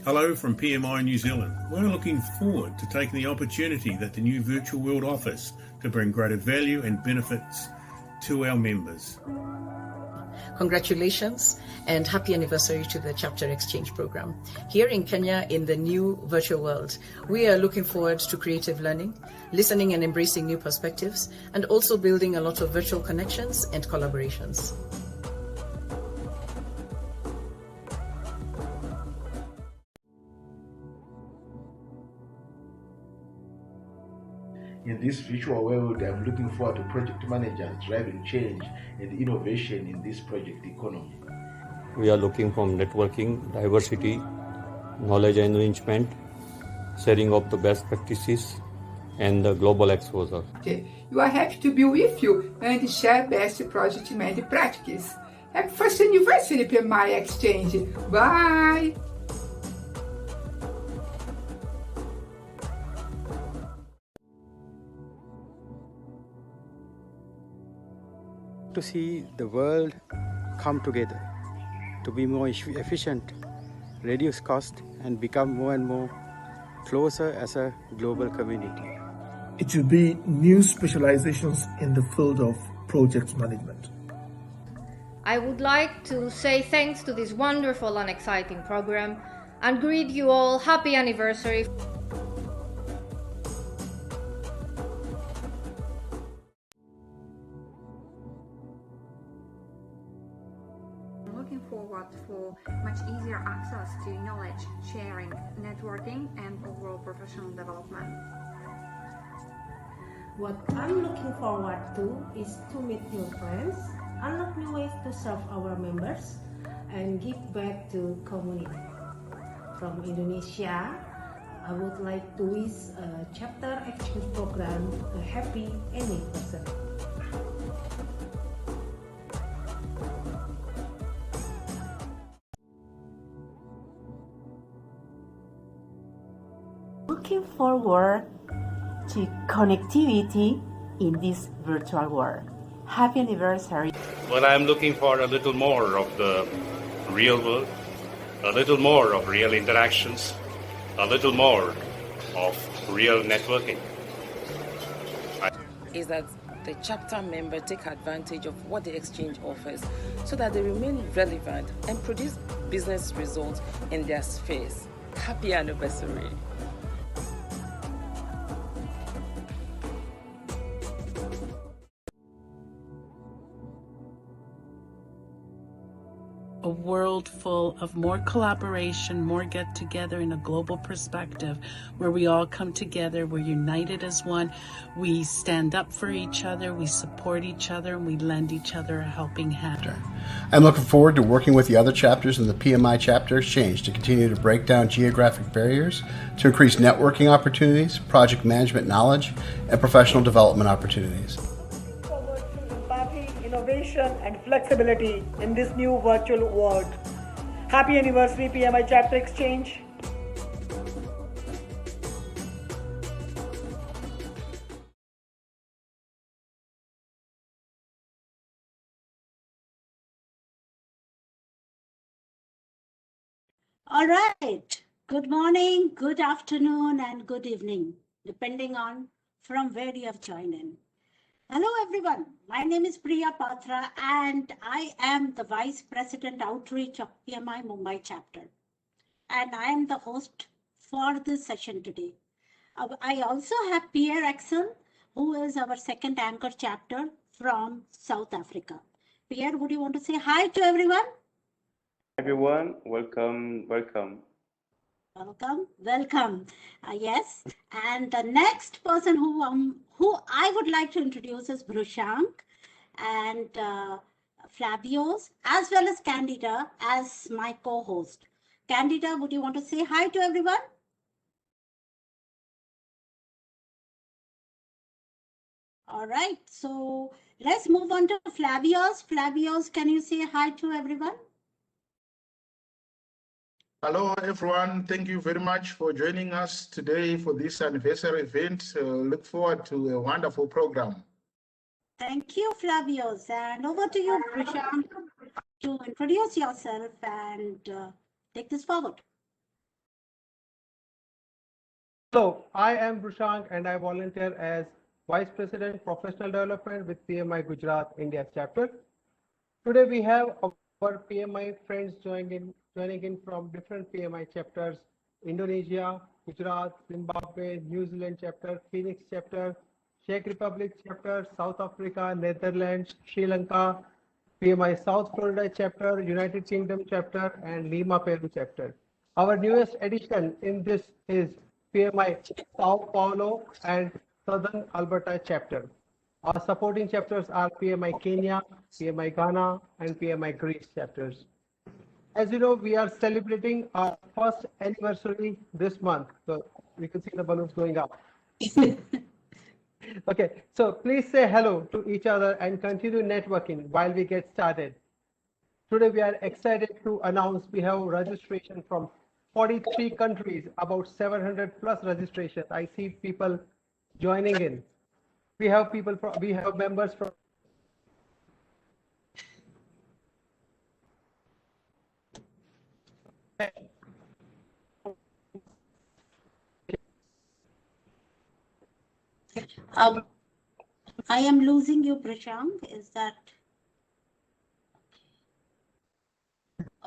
Hello from PMI New Zealand. We're looking forward to taking the opportunity that the new virtual world offers to bring greater value and benefits to our members. Congratulations and happy anniversary to the Chapter Exchange program. Here in Kenya, in the new virtual world, we are looking forward to creative learning, listening and embracing new perspectives, and also building a lot of virtual connections and collaborations. In this virtual world, I'm looking forward to project managers driving change and innovation in this project economy. We are looking from networking, diversity, knowledge enrichment, sharing of the best practices, and the global exposure. You are happy to be with you and share best project management practices. Happy first anniversary, PMI Exchange. Bye! To see the world come together, to be more efficient, reduce cost, and become more and more closer as a global community. It will be new specializations in the field of project management. I would like to say thanks to this wonderful and exciting program and greet you all happy anniversary. Looking forward for much easier access to knowledge sharing, networking, and overall professional development. What I'm looking forward to is to meet new friends, unlock new ways to serve our members, and give back to community. From Indonesia, I would like to wish a Chapter Exchange program a happy anniversary. Looking forward to connectivity in this virtual world. Happy anniversary. Well, I'm looking for a little more of the real world, a little more of real interactions, a little more of real networking. Is that the chapter member take advantage of what the exchange offers so that they remain relevant and produce business results in their spheres. Happy anniversary. A world full of more collaboration, more get together in a global perspective, where we all come together, we're united as one, we stand up for each other, we support each other, and we lend each other a helping hand. I'm looking forward to working with the other chapters in the PMI Chapter Exchange to continue to break down geographic barriers, to increase networking opportunities, project management knowledge, and professional development opportunities. Innovation and flexibility in this new virtual world. Happy anniversary, PMI Chapter Exchange. All right. Good morning, good afternoon, and good evening, depending on from where you have joined in. Hello everyone, my name is Priya Patra and I am the Vice President Outreach of PMI Mumbai Chapter. And I am the host for this session today. I also have Pierre Axel, who is our second anchor chapter from South Africa. Pierre, would you want to say hi to everyone? Everyone, welcome. Welcome. Yes, and the next person who I would like to introduce is Brushank and Flavios, as well as Candida as my co-host. Candida, would you want to say hi to everyone? All right, so let's move on to Flavios. Flavios, can you say hi to everyone? Hello, everyone. Thank you very much for joining us today for this anniversary event. Look forward to a wonderful program. Thank you, Flavios. And over to you, Prashant, to introduce yourself and take this forward. Hello, I am Brushank and I volunteer as Vice President Professional Development with PMI Gujarat India chapter. Today we have our PMI friends joining in from different PMI chapters: Indonesia, Gujarat, Zimbabwe, New Zealand chapter, Phoenix chapter, Czech Republic chapter, South Africa, Netherlands, Sri Lanka, PMI South Florida chapter, United Kingdom chapter, and Lima, Peru chapter. Our newest addition in this is PMI Sao Paulo and Southern Alberta chapter. Our supporting chapters are PMI Kenya, PMI Ghana, and PMI Greece chapters. As you know, we are celebrating our first anniversary this month. So we can see the balloons going up. Okay, so please say hello to each other and continue networking while we get started. Today we are excited to announce we have registration from 43 countries, about 700 plus registrations. I see people joining in. We have members from I am losing you, Prashank. Is that?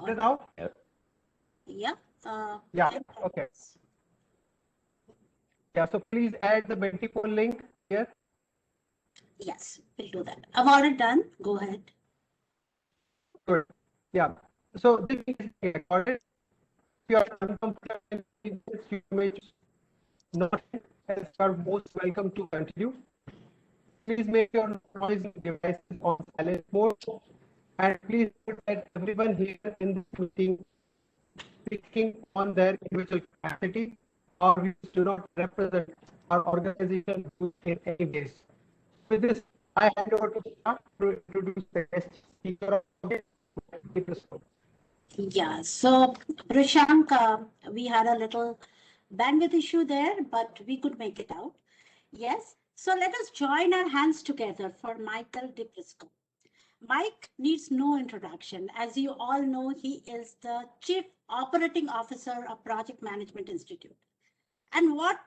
Now? Yeah. Yeah. Okay. Yeah. So please add the Mentipool link here. Yes, we'll do that. I've already done. Go ahead. Good. Yeah. So this is recorded. If you are uncomfortable in this, you may not, as you are most welcome to continue. Please make your noise devices on silent mode, and please note that everyone here in this meeting speaking on their individual capacity or views do not represent our organization in any ways. With this, I hand over to Shah to introduce the guest speaker of the episode. Yeah, so Prashank, we had a little bandwidth issue there, but we could make it out. Yes, so let us join our hands together for Michael DePrisco. Mike needs no introduction. As you all know, he is the Chief Operating Officer of Project Management Institute. And what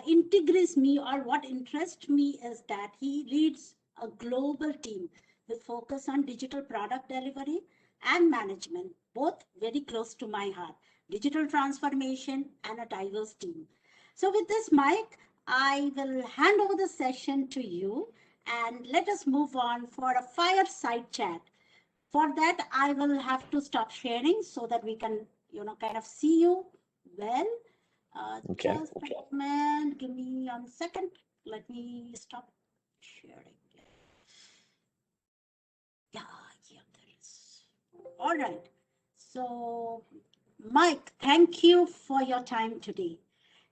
intrigues me or what interests me is that he leads a global team with focus on digital product delivery and management, both very close to my heart, digital transformation and a diverse team. So with this, Mike, I will hand over the session to you and let us move on for a fireside chat. For that, I will have to stop sharing so that we can, kind of see you well. Okay. Just a moment, give me 1 second. Let me stop sharing. Yeah, there is. All right. So, Mike, thank you for your time today.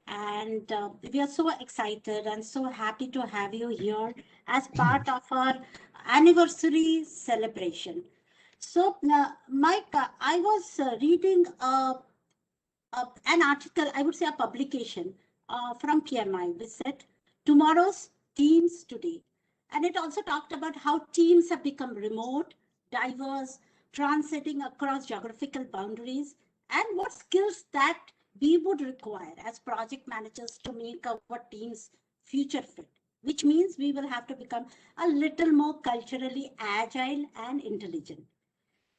And we are so excited and so happy to have you here as part of our anniversary celebration. So, Mike, I was reading an article, I would say a publication from PMI, which said tomorrow's teams today. And it also talked about how teams have become remote, diverse, transiting across geographical boundaries, and what skills that we would require as project managers to make our teams future fit, which means we will have to become a little more culturally agile and intelligent.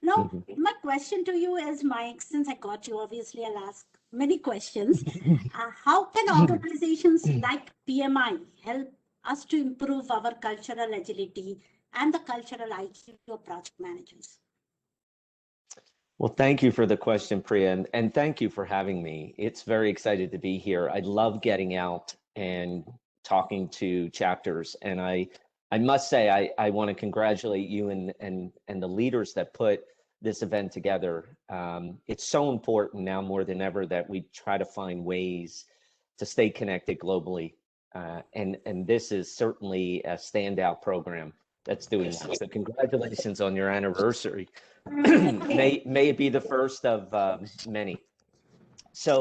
Now, my question to you is, Mike, since I got you, obviously I'll ask many questions. How can organizations like PMI help us to improve our cultural agility and the cultural IQ of project managers? Well, thank you for the question, Priya, and thank you for having me. It's very excited to be here. I love getting out and talking to chapters, and I must say I want to congratulate you and the leaders that put this event together. It's so important now more than ever that we try to find ways to stay connected globally, and this is certainly a standout program that's doing that. So congratulations on your anniversary. May it be the first of many. So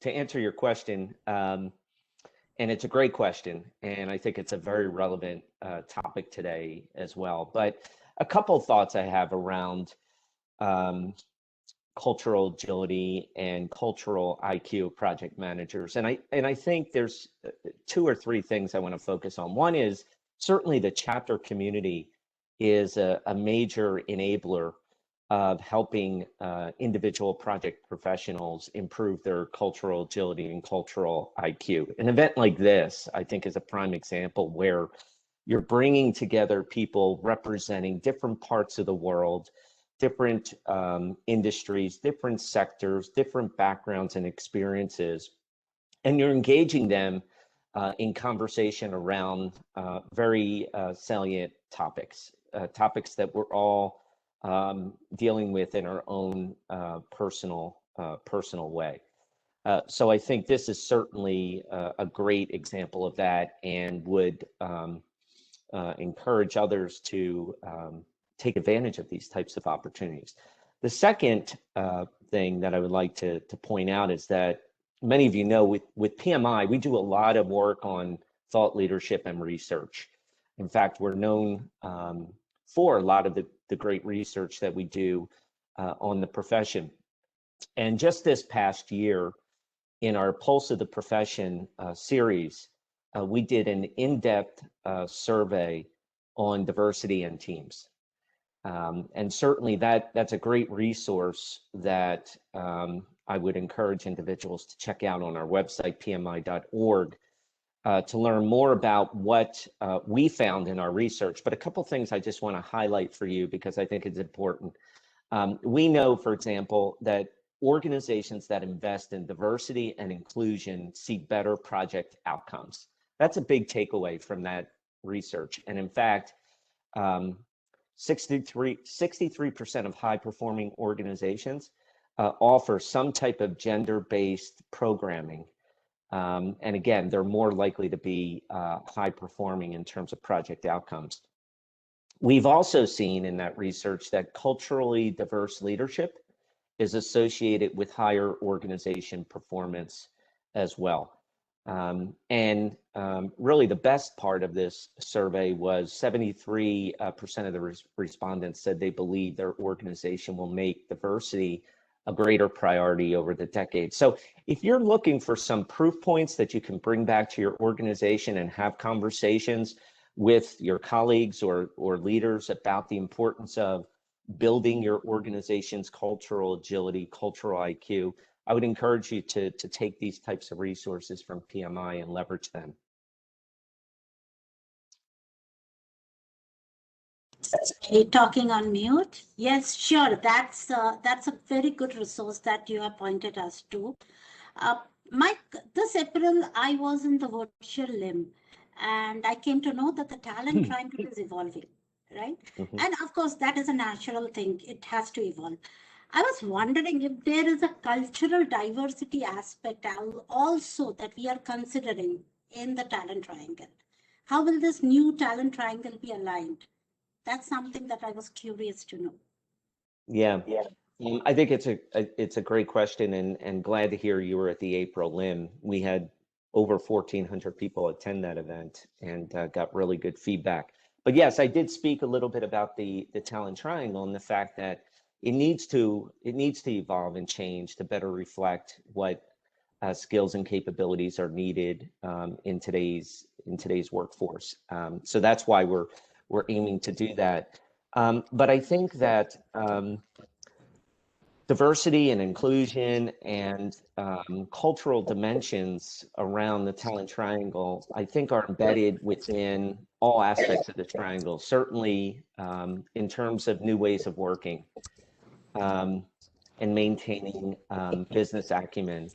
to answer your question, and it's a great question, and I think it's a very relevant topic today as well. But a couple of thoughts I have around cultural agility and cultural IQ of project managers. And I think there's 2 or 3 things I want to focus on. One is certainly the chapter community is a major enabler of helping individual project professionals improve their cultural agility and cultural IQ. An event like this, I think, is a prime example where you're bringing together people representing different parts of the world, different industries, different sectors, different backgrounds and experiences, and you're engaging them in conversation around very salient topics, topics that we're all dealing with in our own personal way. So I think this is certainly a great example of that, and would encourage others to take advantage of these types of opportunities. The second thing that I would like to point out is that many of you know with PMI, we do a lot of work on thought leadership and research. In fact, we're known for a lot of the great research that we do on the profession. And just this past year, in our Pulse of the Profession series, we did an in-depth survey on diversity and teams. And certainly that's a great resource that I would encourage individuals to check out on our website, pmi.org, to learn more about what we found in our research. But a couple things I just want to highlight for you because I think it's important. We know, for example, that organizations that invest in diversity and inclusion see better project outcomes. That's a big takeaway from that research. And in fact, 63% of high-performing organizations offer some type of gender-based programming. And again, they're more likely to be high-performing in terms of project outcomes. We've also seen in that research that culturally diverse leadership is associated with higher organization performance as well. Really the best part of this survey was 73% of the respondents said they believe their organization will make diversity a greater priority over the decade. So if you're looking for some proof points that you can bring back to your organization and have conversations with your colleagues or leaders about the importance of building your organization's cultural agility, cultural IQ, I would encourage you to take these types of resources from PMI and leverage them. Talking on mute? Yes, sure. That's a very good resource that you have pointed us to. Mike, this April I was in the virtual LIM, and I came to know that the talent triangle is evolving, right? And of course, that is a natural thing. It has to evolve. I was wondering if there is a cultural diversity aspect also that we are considering in the talent triangle. How will this new talent triangle be aligned? That's something that I was curious to know. Yeah. I think it's a great question, and glad to hear you were at the April LIM. We had over 1,400 people attend that event and got really good feedback. But yes, I did speak a little bit about the talent triangle and the fact that it needs to evolve and change to better reflect what skills and capabilities are needed in today's workforce. So that's why we're aiming to do that. But I think that diversity and inclusion and cultural dimensions around the talent triangle, I think, are embedded within all aspects of the triangle, certainly in terms of new ways of working and maintaining business acumen.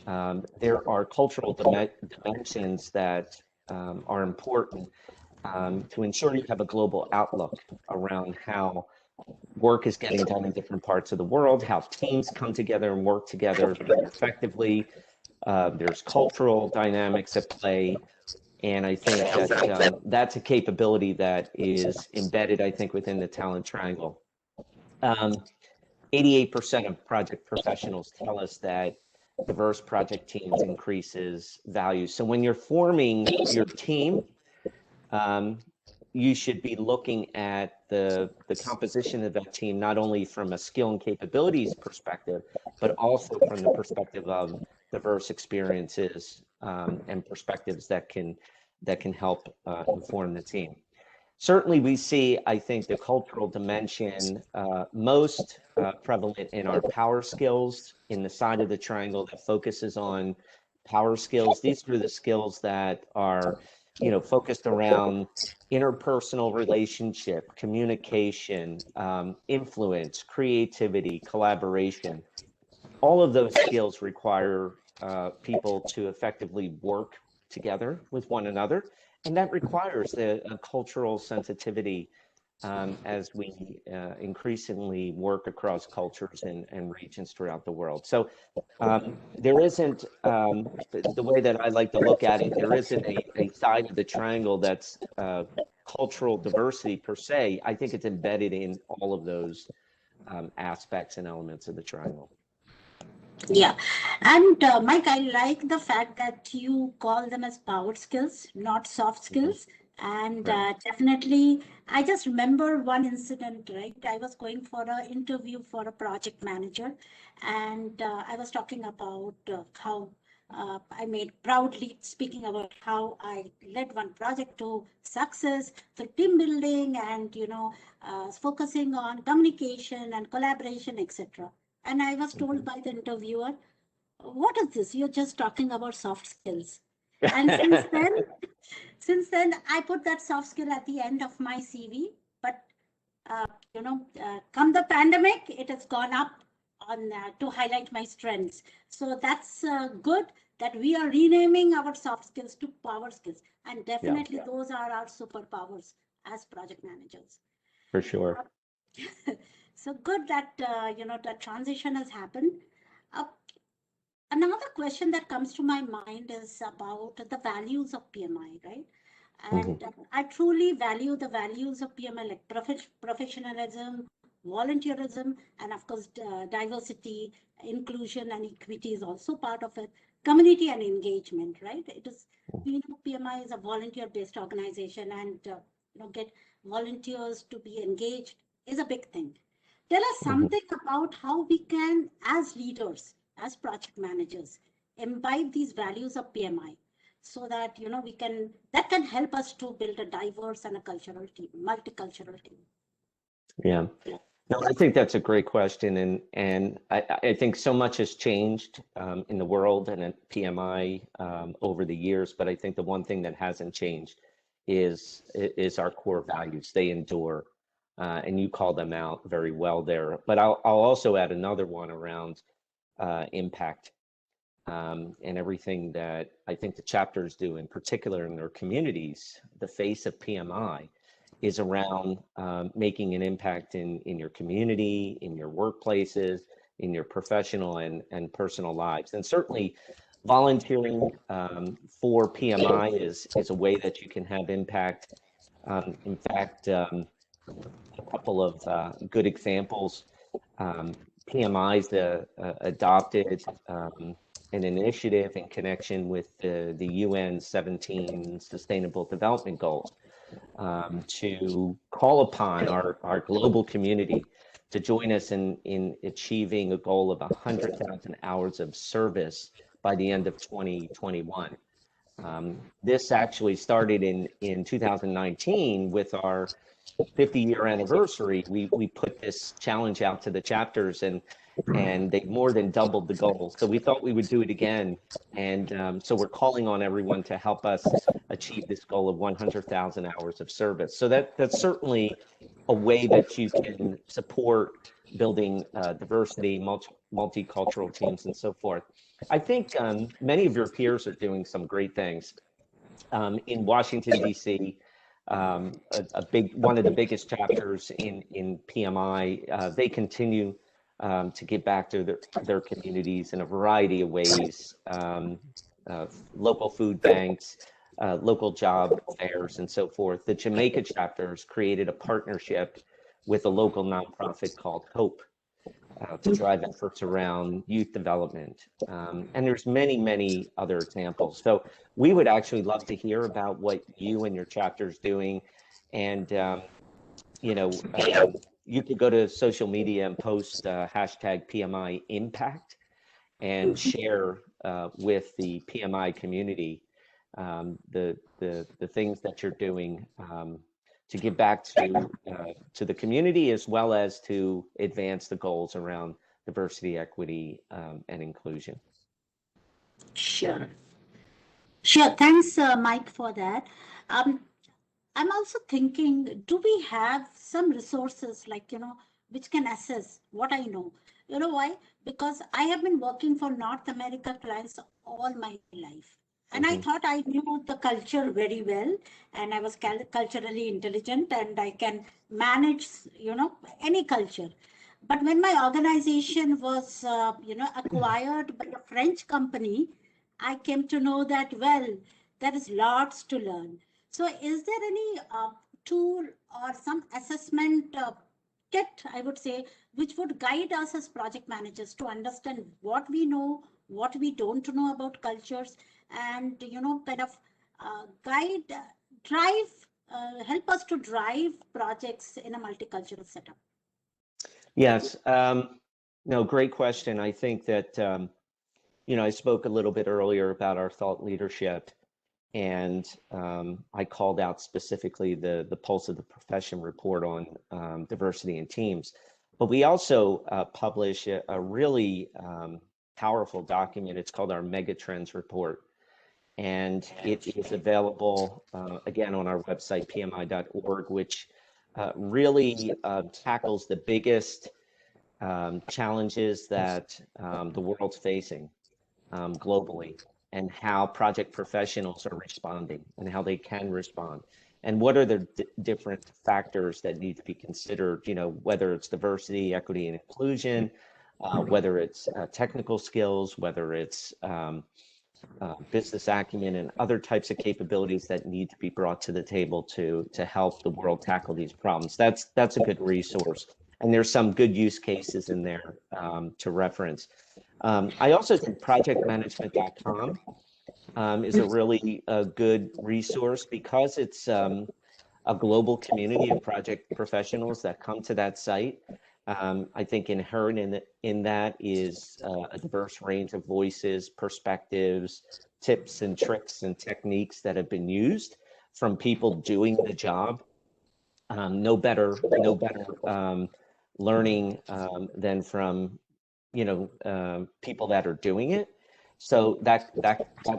There are cultural dimensions that are important to ensure you have a global outlook around how work is getting done in different parts of the world, how teams come together and work together effectively. There's cultural dynamics at play. And I think that that's a capability that is embedded, I think, within the talent triangle. 88% of project professionals tell us that diverse project teams increases value. So when you're forming your team, you should be looking at the composition of that team, not only from a skill and capabilities perspective, but also from the perspective of diverse experiences and perspectives that can help inform the team. Certainly, we see, I think, the cultural dimension most prevalent in our power skills, in the side of the triangle that focuses on power skills. These are the skills that are, focused around interpersonal relationship, communication, influence, creativity, collaboration. All of those skills require people to effectively work together with one another. And that requires a cultural sensitivity as we increasingly work across cultures and regions throughout the world. So there isn't, the way that I like to look at it, there isn't a side of the triangle that's cultural diversity per se. I think it's embedded in all of those aspects and elements of the triangle. Yeah, and Mike, I like the fact that you call them as power skills, not soft skills. And definitely, I just remember one incident, right? I was going for an interview for a project manager, and I was talking about how I made proudly speaking about how I led one project to success through team building and, focusing on communication and collaboration, etc. And I was told by the interviewer, what is this? You're just talking about soft skills. And since then, I put that soft skill at the end of my CV. But, come the pandemic, it has gone up on to highlight my strengths. So that's good that we are renaming our soft skills to power skills. And definitely those are our superpowers as project managers. For sure. So good that, that transition has happened. Another question that comes to my mind is about the values of PMI, right? And I truly value the values of PMI, like professionalism, volunteerism, and of course, diversity, inclusion, and equity is also part of it. Community and engagement, right? It is, PMI is a volunteer-based organization, and get volunteers to be engaged is a big thing. Tell us something about how we can, as leaders, as project managers, imbibe these values of PMI so that, that can help us to build a diverse and a cultural team, multicultural team. Yeah. No, I think that's a great question. And I think so much has changed in the world and at PMI over the years, but I think the one thing that hasn't changed is our core values. They endure. And you call them out very well there. But I'll also add another one around impact and everything that I think the chapters do, in particular in their communities. The face of PMI is around making an impact in your community, in your workplaces, in your professional and personal lives. And certainly volunteering for PMI is a way that you can have impact. In fact, a couple of good examples. PMI's adopted an initiative in connection with the UN 17 Sustainable Development Goals to call upon our global community to join us in achieving a goal of 100,000 hours of service by the end of 2021. This actually started in 2019 with our 50-year anniversary. We put this challenge out to the chapters, and they more than doubled the goal. So we thought we would do it again, and so we're calling on everyone to help us achieve this goal of 100,000 hours of service. So that's certainly a way that you can support building diversity, multicultural teams, and so forth. I think many of your peers are doing some great things. In Washington, D.C., one of the biggest chapters in PMI, they continue to give back to their communities in a variety of ways, local food banks, local job fairs, and so forth. The Jamaica chapters created a partnership with a local nonprofit called HOPE to drive efforts around youth development. And there's many, many other examples. So we would actually love to hear about what you and your chapter is doing. And you could go to social media and post hashtag PMI impact and share with the PMI community the things that you're doing to give back to the community, as well as to advance the goals around diversity, equity, and inclusion. Sure. Sure. Thanks, Mike, for that. I'm also thinking, do we have some resources like, which can assess what I know? You know why? Because I have been working for North America clients all my life. And I thought I knew the culture very well, and I was culturally intelligent, and I can manage, any culture. But when my organization was, acquired by a French company, I came to know that, well, there is lots to learn. So is there any tool or some assessment kit, I would say, which would guide us as project managers to understand what we know, what we don't know about cultures, and, kind of help us to drive projects in a multicultural setup? Yes, no, great question. I think that, I spoke a little bit earlier about our thought leadership, and I called out specifically the Pulse of the Profession report on diversity in teams. But we also publish a really powerful document. It's called our Megatrends report. And it is available, again, on our website, pmi.org, which really tackles the biggest challenges that the world's facing globally, and how project professionals are responding and how they can respond. And what are the different factors that need to be considered, whether it's diversity, equity, and inclusion, whether it's technical skills, whether it's business acumen and other types of capabilities that need to be brought to the table to help the world tackle these problems. That's a good resource. And there's some good use cases in there to reference. I also think projectmanagement.com is a really good resource, because it's a global community of project professionals that come to that site. I think inherent in that is a diverse range of voices, perspectives, tips and tricks and techniques that have been used from people doing the job. No better learning than from people that are doing it. So that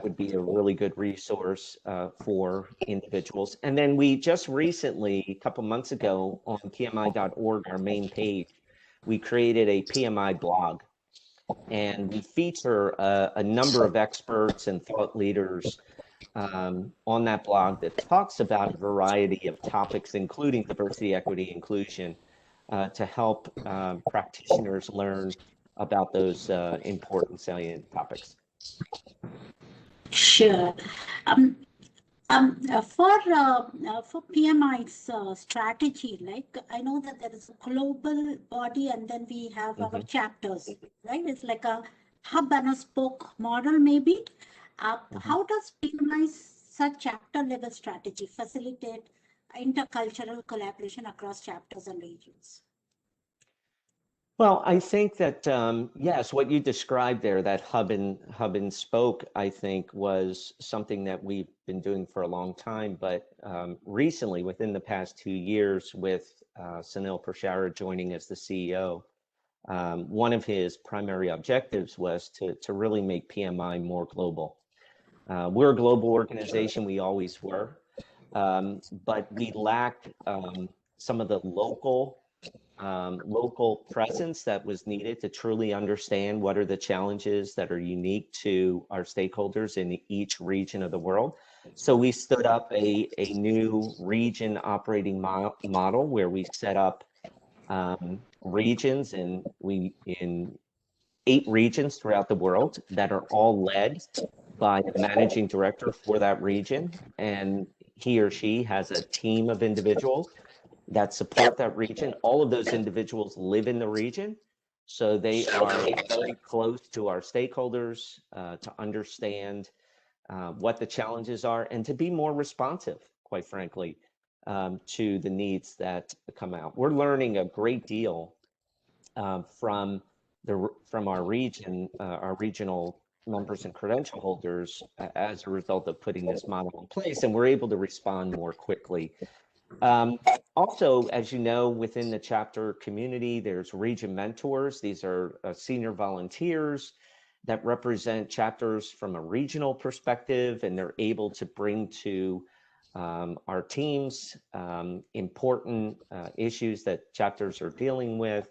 would be a really good resource for individuals. And then we just recently, a couple months ago, on pmi.org, our main page, we created a PMI blog, and we feature a number of experts and thought leaders on that blog that talks about a variety of topics, including diversity, equity, inclusion, to help practitioners learn about those important salient topics. Sure. For PMI's strategy, like, I know that there is a global body, and then we have our chapters, right? It's like a hub and a spoke model, maybe. How does PMI's such chapter level strategy facilitate intercultural collaboration across chapters and regions? Well, I think that, yes, what you described there, that hub and spoke, I think was something that we've been doing for a long time. But recently, within the past 2 years, with Sunil Prashara joining as the CEO, one of his primary objectives was to really make PMI more global. We're a global organization, we always were, but we lacked some of the local presence that was needed to truly understand what are the challenges that are unique to our stakeholders in each region of the world. So we stood up a new region operating model where we set up regions, and in 8 regions throughout the world that are all led by the managing director for that region, and he or she has a team of individuals that support that region. All of those individuals live in the region, so they are very close to our stakeholders to understand what the challenges are, and to be more responsive, quite frankly, to the needs that come out. We're learning a great deal from our region, our regional members and credential holders as a result of putting this model in place, and we're able to respond more quickly. Also, as you know, within the chapter community, there's region mentors. These are senior volunteers that represent chapters from a regional perspective, and they're able to bring to our teams important issues that chapters are dealing with,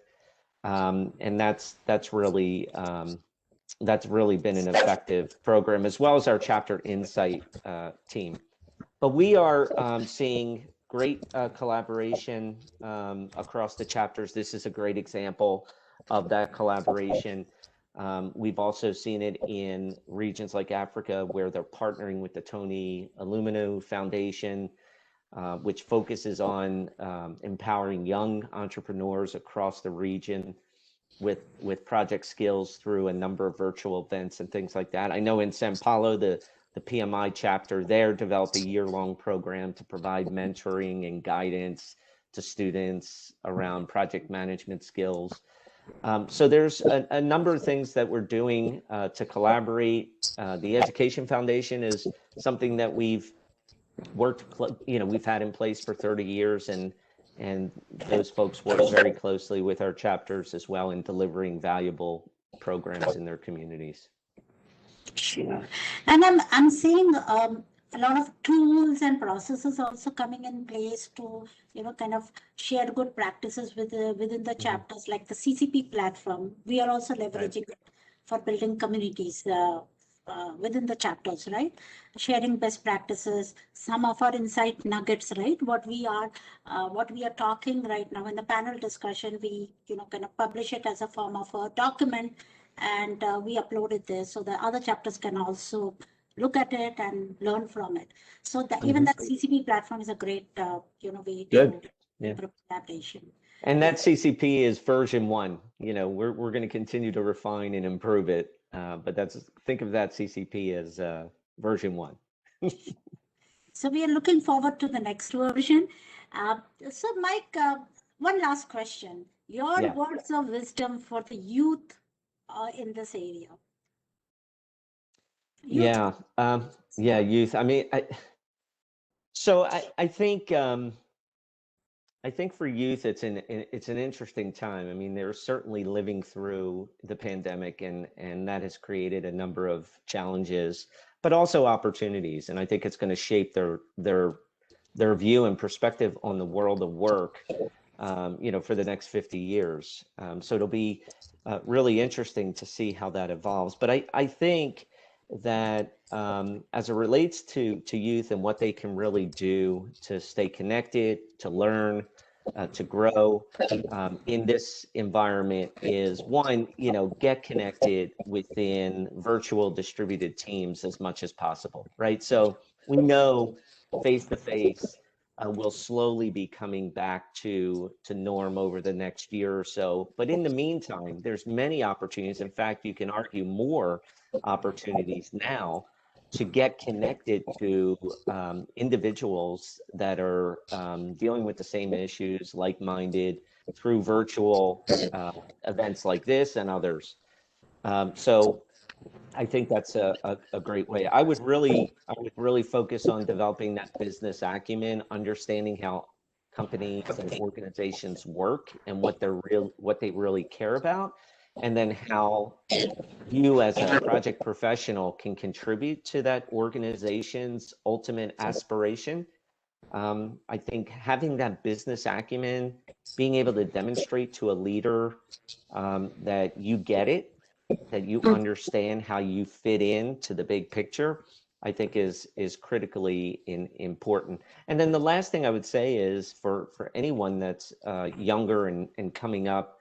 and that's really been an effective program, as well as our chapter insight team. But we are seeing great collaboration across the chapters. This is a great example of that collaboration. We've also seen it in regions like Africa, where they're partnering with the Tony Illuminou Foundation, which focuses on empowering young entrepreneurs across the region with project skills through a number of virtual events and things like that. I know in Sao Paulo, the PMI chapter there developed a year-long program to provide mentoring and guidance to students around project management skills. So there's a number of things that we're doing to collaborate. The Education Foundation is something that we've we've had in place for 30 years, and those folks work very closely with our chapters as well in delivering valuable programs in their communities. Sure. And I'm seeing a lot of tools and processes also coming in place to, kind of share good practices within the chapters, like the CCP platform. We are also leveraging it for building communities within the chapters, right? Sharing best practices, some of our insight nuggets, right? What we are talking right now in the panel discussion, we, kind of publish it as a form of a document, and we upload it there so the other chapters can also look at it and learn from it. So even that CCP platform is a great, way to improve collaboration. And that CCP is version 1. We're going to continue to refine and improve it, but think of that CCP as version 1. So we are looking forward to the next version. So Mike, one last question. Your words of wisdom for the youth in this area. Youth. Youth. I mean, I think for youth, it's an interesting time. I mean, they're certainly living through the pandemic, and that has created a number of challenges, but also opportunities. And I think it's going to shape their view and perspective on the world of work, for the next 50 years. So it'll be really interesting to see how that evolves. But I think that as it relates to youth and what they can really do to stay connected, to learn, to grow in this environment is one, get connected within virtual distributed teams as much as possible, right? So we know face-to-face will slowly be coming back to norm over the next year or so. But in the meantime, there's many opportunities. In fact, you can argue more opportunities now to get connected to individuals that are dealing with the same issues, like-minded, through virtual events like this and others. So I think that's a great way. I would really focus on developing that business acumen, understanding how companies and organizations work and what they really care about, and then how you as a project professional can contribute to that organization's ultimate aspiration. I think having that business acumen, being able to demonstrate to a leader that you get it, that you understand how you fit into the big picture, I think is critically important. And then the last thing I would say is for anyone that's younger and coming up,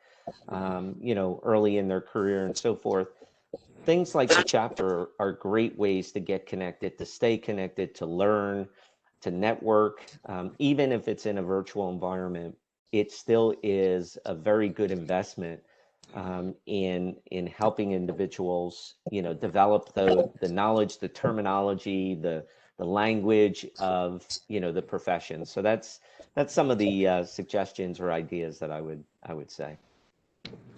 early in their career and so forth, things like the chapter are great ways to get connected, to stay connected, to learn, to network. Even if it's in a virtual environment, it still is a very good investment in helping individuals, develop the knowledge, the terminology, the the language of the profession. So that's some of the suggestions or ideas that I would say.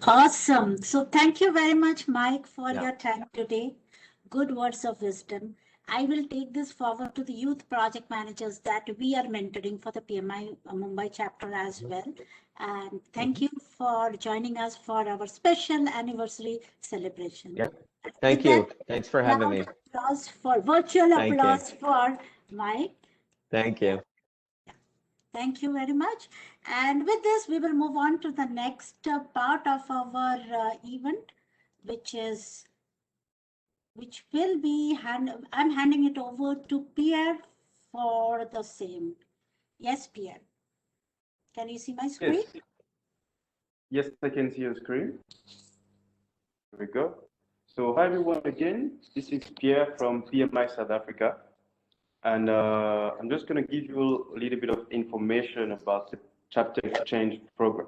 Awesome. So thank you very much, Mike, for Yeah. your time today. Good words of wisdom. I will take this forward to the youth project managers that we are mentoring for the PMI Mumbai chapter as well. And thank you for joining us for our special anniversary celebration. Yeah. Thank you. Thanks for having me. Virtual Thank you. applause for Mike. Thank you. Thank you very much. And with this, we will move on to the next part of our event, which will be, I'm handing it over to Pierre for the same. Yes, Pierre. Can you see my screen? Yes, I can see your screen. Here we go. So hi everyone again. This is Pierre from PMI South Africa. And I'm just going to give you a little bit of information about the Chapter Exchange program.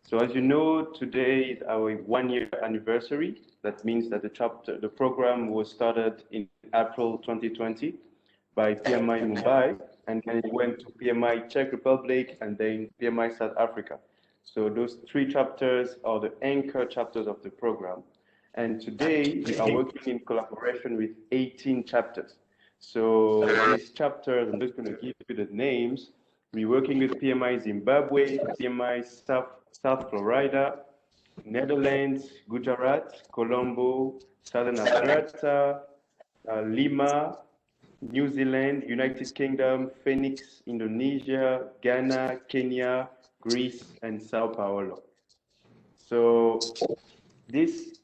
So as you know, today is our 1-year anniversary. That means that the program was started in April 2020 by PMI Mumbai, and then it went to PMI Czech Republic and then PMI South Africa. So those 3 chapters are the anchor chapters of the program. And today we are working in collaboration with 18 chapters. So these chapters, I'm just going to give you the names. We're working with PMI Zimbabwe, PMI South Florida, Netherlands, Gujarat, Colombo, Southern Alberta, Lima, New Zealand, United Kingdom, Phoenix, Indonesia, Ghana, Kenya, Greece, and Sao Paulo. So this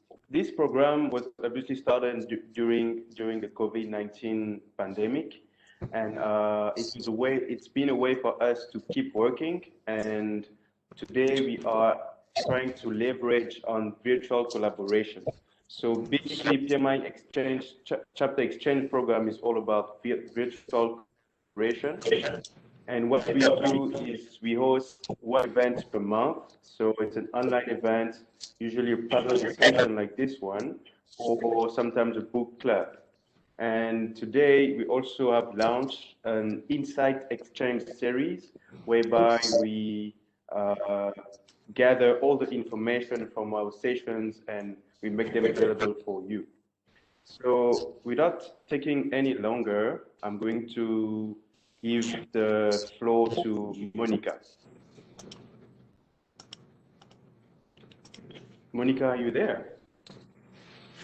program was obviously started during the COVID-19 pandemic, and it's been a way for us to keep working. And today we are trying to leverage on virtual collaboration. So basically, PMI Exchange Chapter Exchange program is all about virtual collaboration. And what we do is we host 1 event per month. So it's an online event, usually a panel discussion like this one, or sometimes a book club. And today we also have launched an Insight Exchange series, whereby we gather all the information from our sessions and we make them available for you. So without taking any longer, I'm going to give the floor to Monica. Monica, are you there?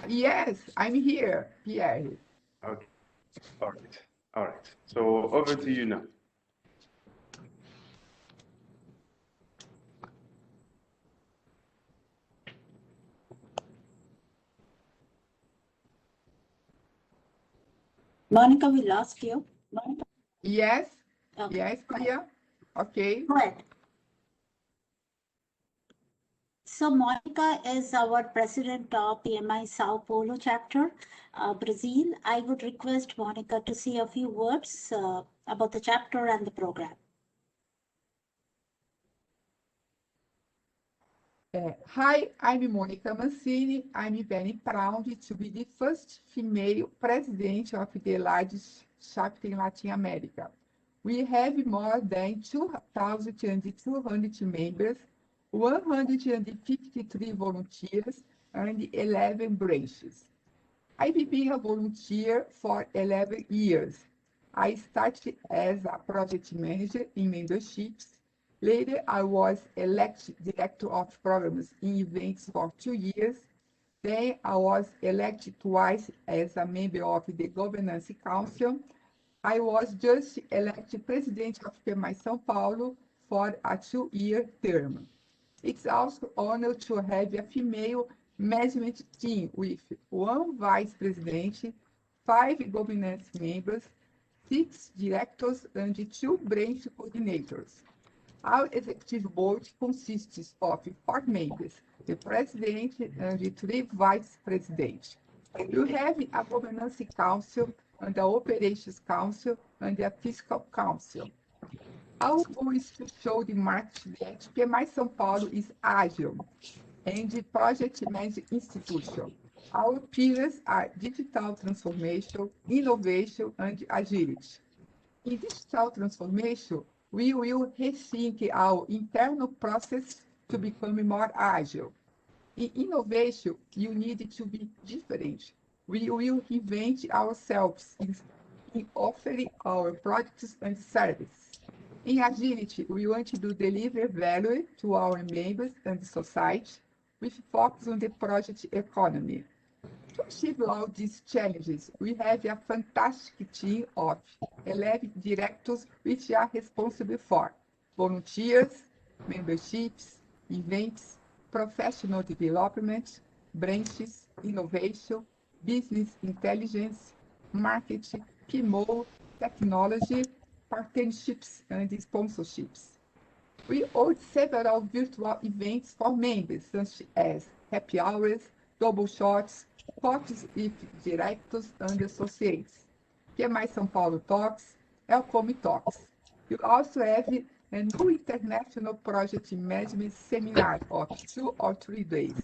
Yes, I'm here, Pierre. Okay. All right. So over to you now. Monica, we lost you. Monica? Yes. Okay. Yes, Priya. Okay. Go ahead. So Monica is our president of PMI Sao Paulo chapter, Brazil. I would request Monica to say a few words about the chapter and the program. Hi, I'm Monica Mancini. I'm very proud to be the first female president of the largest chapter in Latin America. We have more than 2,200 members, 153 volunteers, and 11 branches. I've been a volunteer for 11 years. I started as a project manager in memberships. Later, I was elected director of programs in events for 2 years. Then I was elected twice as a member of the Governance Council. I was just elected president of PMI São Paulo for a 2-year term. It's also an honor to have a female management team with 1 vice president, 5 governance members, 6 directors, and 2 branch coordinators. Our executive board consists of 4 members, the president and 3 vice presidents. You have a governance council and an operations council and a fiscal council. Our goal is to show the market that PMI São Paulo is agile and a project management institution. Our pillars are digital transformation, innovation, and agility. In digital transformation, we will rethink our internal process to become more agile. In innovation, you need to be different. We will reinvent ourselves in offering our products and services. In agility, we want to deliver value to our members and society with focus on the project economy. To achieve all these challenges, we have a fantastic team of 11 directors which are responsible for volunteers, memberships, events, professional development, branches, innovation, business intelligence, marketing, PMO, technology, partnerships, and sponsorships. We hold several virtual events for members, such as happy hours, double shots, talks with directors and associates, PMI São Paulo Talks, Elcome Talks. We also have a new international project management seminar of 2 or 3 days.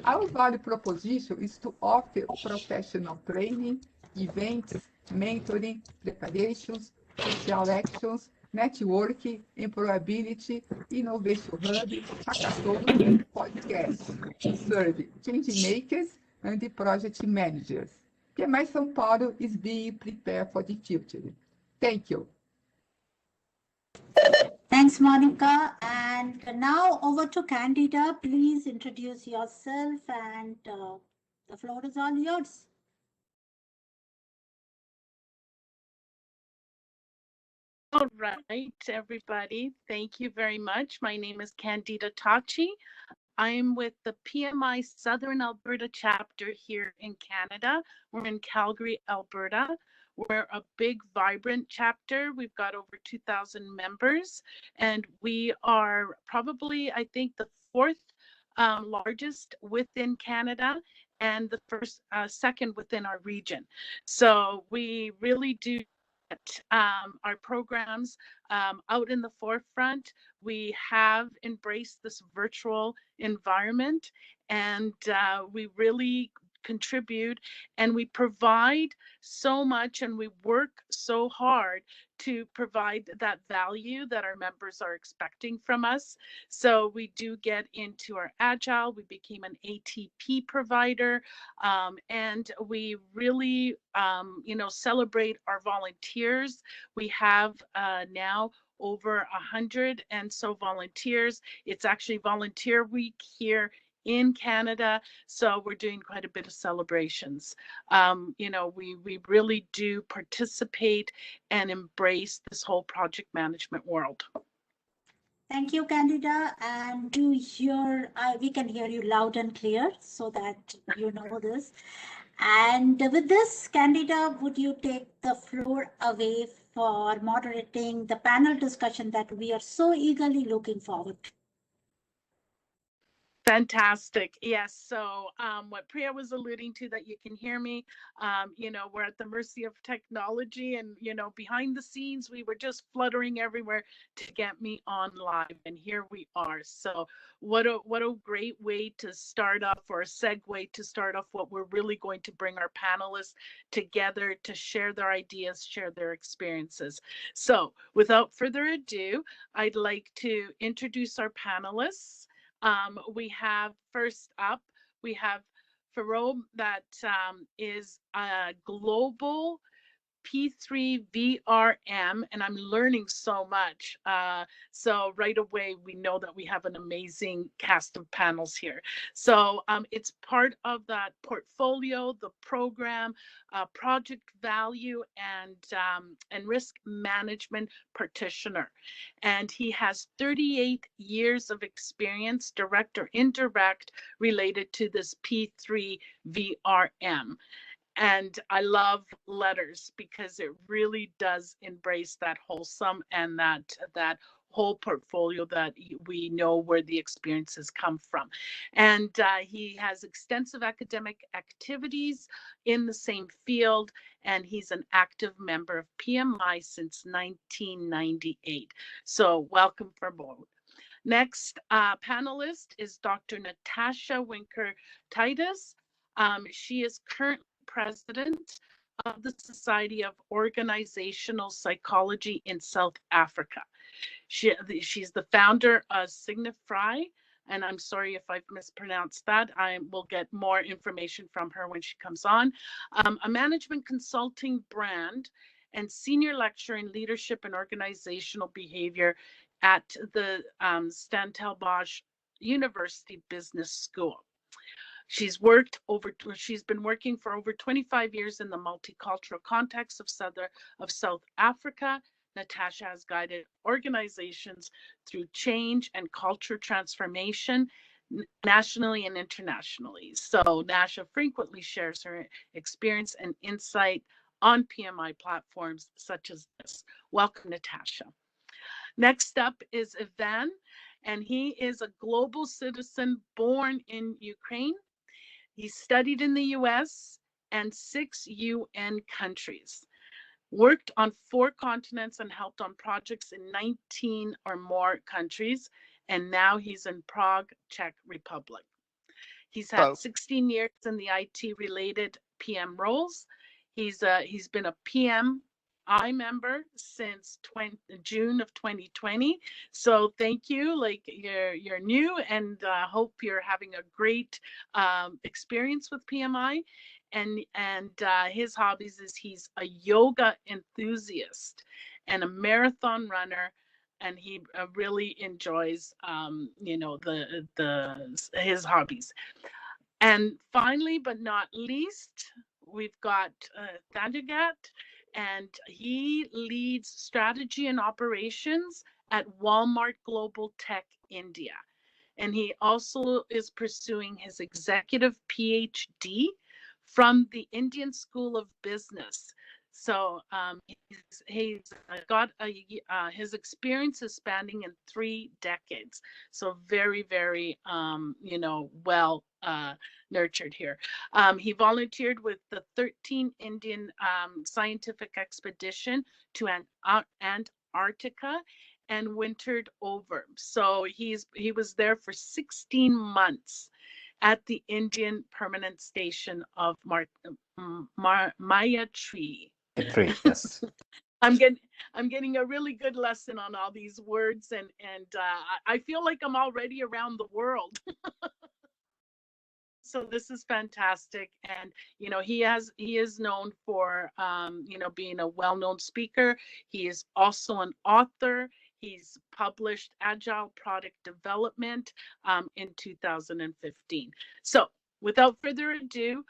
Our value proposition is to offer professional training, events, mentoring, preparations, social actions, networking, employability, innovation hub, hackathons, and podcasts to serve change makers and the project managers. PMI São Paulo is being prepared for the future. Thank you. Thanks, Monica. And now over to Candida. Please introduce yourself, and the floor is all yours. All right, everybody. Thank you very much. My name is Candida Tachi. I'm with the PMI Southern Alberta chapter here in Canada. We're in Calgary, Alberta. We're a big, vibrant chapter. We've got over 2,000 members, and we are probably, I think, the fourth largest within Canada and the second within our region. So we really do our programs out in the forefront. We have embraced this virtual environment, and we really contribute, and we provide so much, and we work so hard to provide that value that our members are expecting from us. So we do get into our agile. We became an ATP provider, and we really celebrate our volunteers. We have now over 100 and so volunteers. It's actually Volunteer Week here in Canada, so we're doing quite a bit of celebrations. We really do participate and embrace this whole project management world. Thank you, Candida. And we can hear you loud and clear, so that you know this. And with this, Candida, would you take the floor away for moderating the panel discussion that we are so eagerly looking forward to? Fantastic. Yes. So what Priya was alluding to, that you can hear me, we're at the mercy of technology, and, behind the scenes, we were just fluttering everywhere to get me on live. And here we are. So what a great way to start off, or a segue to start off what we're really going to bring our panelists together to share their ideas, share their experiences. So without further ado, I'd like to introduce our panelists. We have first up, we have Farouk, that is a global P3 VRM, and I'm learning so much. So right away, we know that we have an amazing cast of panels here. So it's part of that portfolio, the program, project value, and risk management practitioner. And he has 38 years of experience, direct or indirect, related to this P3 VRM. And I love letters because it really does embrace that wholesome and that whole portfolio that we know where the experiences come from. And he has extensive academic activities in the same field, and he's an active member of PMI since 1998. So welcome for both. Next panelist is Dr. Natasha Winker-Titus. She is current president of the Society of Organizational Psychology in South Africa. She's the founder of Signify, and I'm sorry if I've mispronounced that. I will get more information from her when she comes on. A management consulting brand and senior lecturer in leadership and organizational behavior at the Stellenbosch University Business School. She's been working for over 25 years in the multicultural context of South Africa. Natasha has guided organizations through change and culture transformation nationally and internationally. So Nasha frequently shares her experience and insight on PMI platforms such as this. Welcome, Natasha. Next up is Ivan, and he is a global citizen born in Ukraine. He studied in the US and 6 UN countries, worked on 4 continents and helped on projects in 19 or more countries, and now he's in Prague, Czech Republic. He's had 16 years in the IT-related PM roles. He's been a PMI member since June of 2020. So thank you. Like you're new, and hope you're having a great experience with PMI. And his hobbies is he's a yoga enthusiast and a marathon runner, and he really enjoys his hobbies. And finally, but not least, we've got Thajagat, and he leads strategy and operations at Walmart Global Tech India. And he also is pursuing his executive PhD from the Indian School of Business. So he's got his experience is spanning in 3 decades. So very, very, well nurtured here. He volunteered with the 13th Indian scientific expedition to Antarctica and wintered over. So he was there for 16 months at the Indian permanent station of Maya Tree. Yes. I'm getting a really good lesson on all these words, and I feel like I'm already around the world. So this is fantastic. And he is known for being a well-known speaker. He is also an author. He's published Agile Product Development in 2015. So without further ado,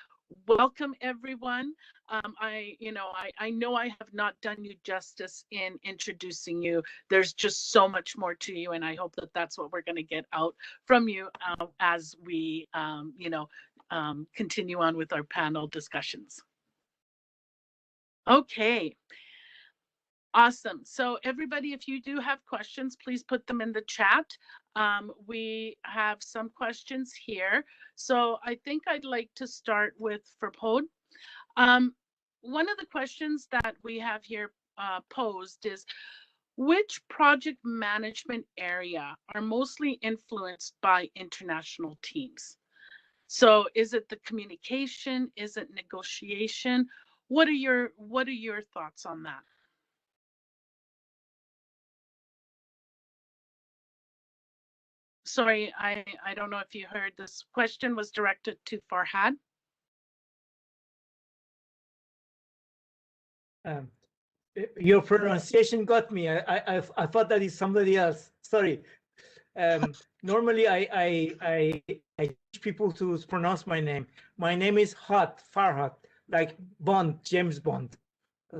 welcome everyone. I know I have not done you justice in introducing you. There's just so much more to you, and I hope that that's what we're going to get out from you as we continue on with our panel discussions. Okay. Awesome. So everybody, if you do have questions, please put them in the chat. We have some questions here. So I think I'd like to start with Farpod. One of the questions that we have here posed is, which project management area are mostly influenced by international teams? So is it the communication? Is it negotiation? What are your thoughts on that? Sorry, I don't know if you heard, this question was directed to Farhad. Your pronunciation got me. I thought that is somebody else. Sorry. Normally I teach people to pronounce my name. My name is Farhad, like Bond, James Bond.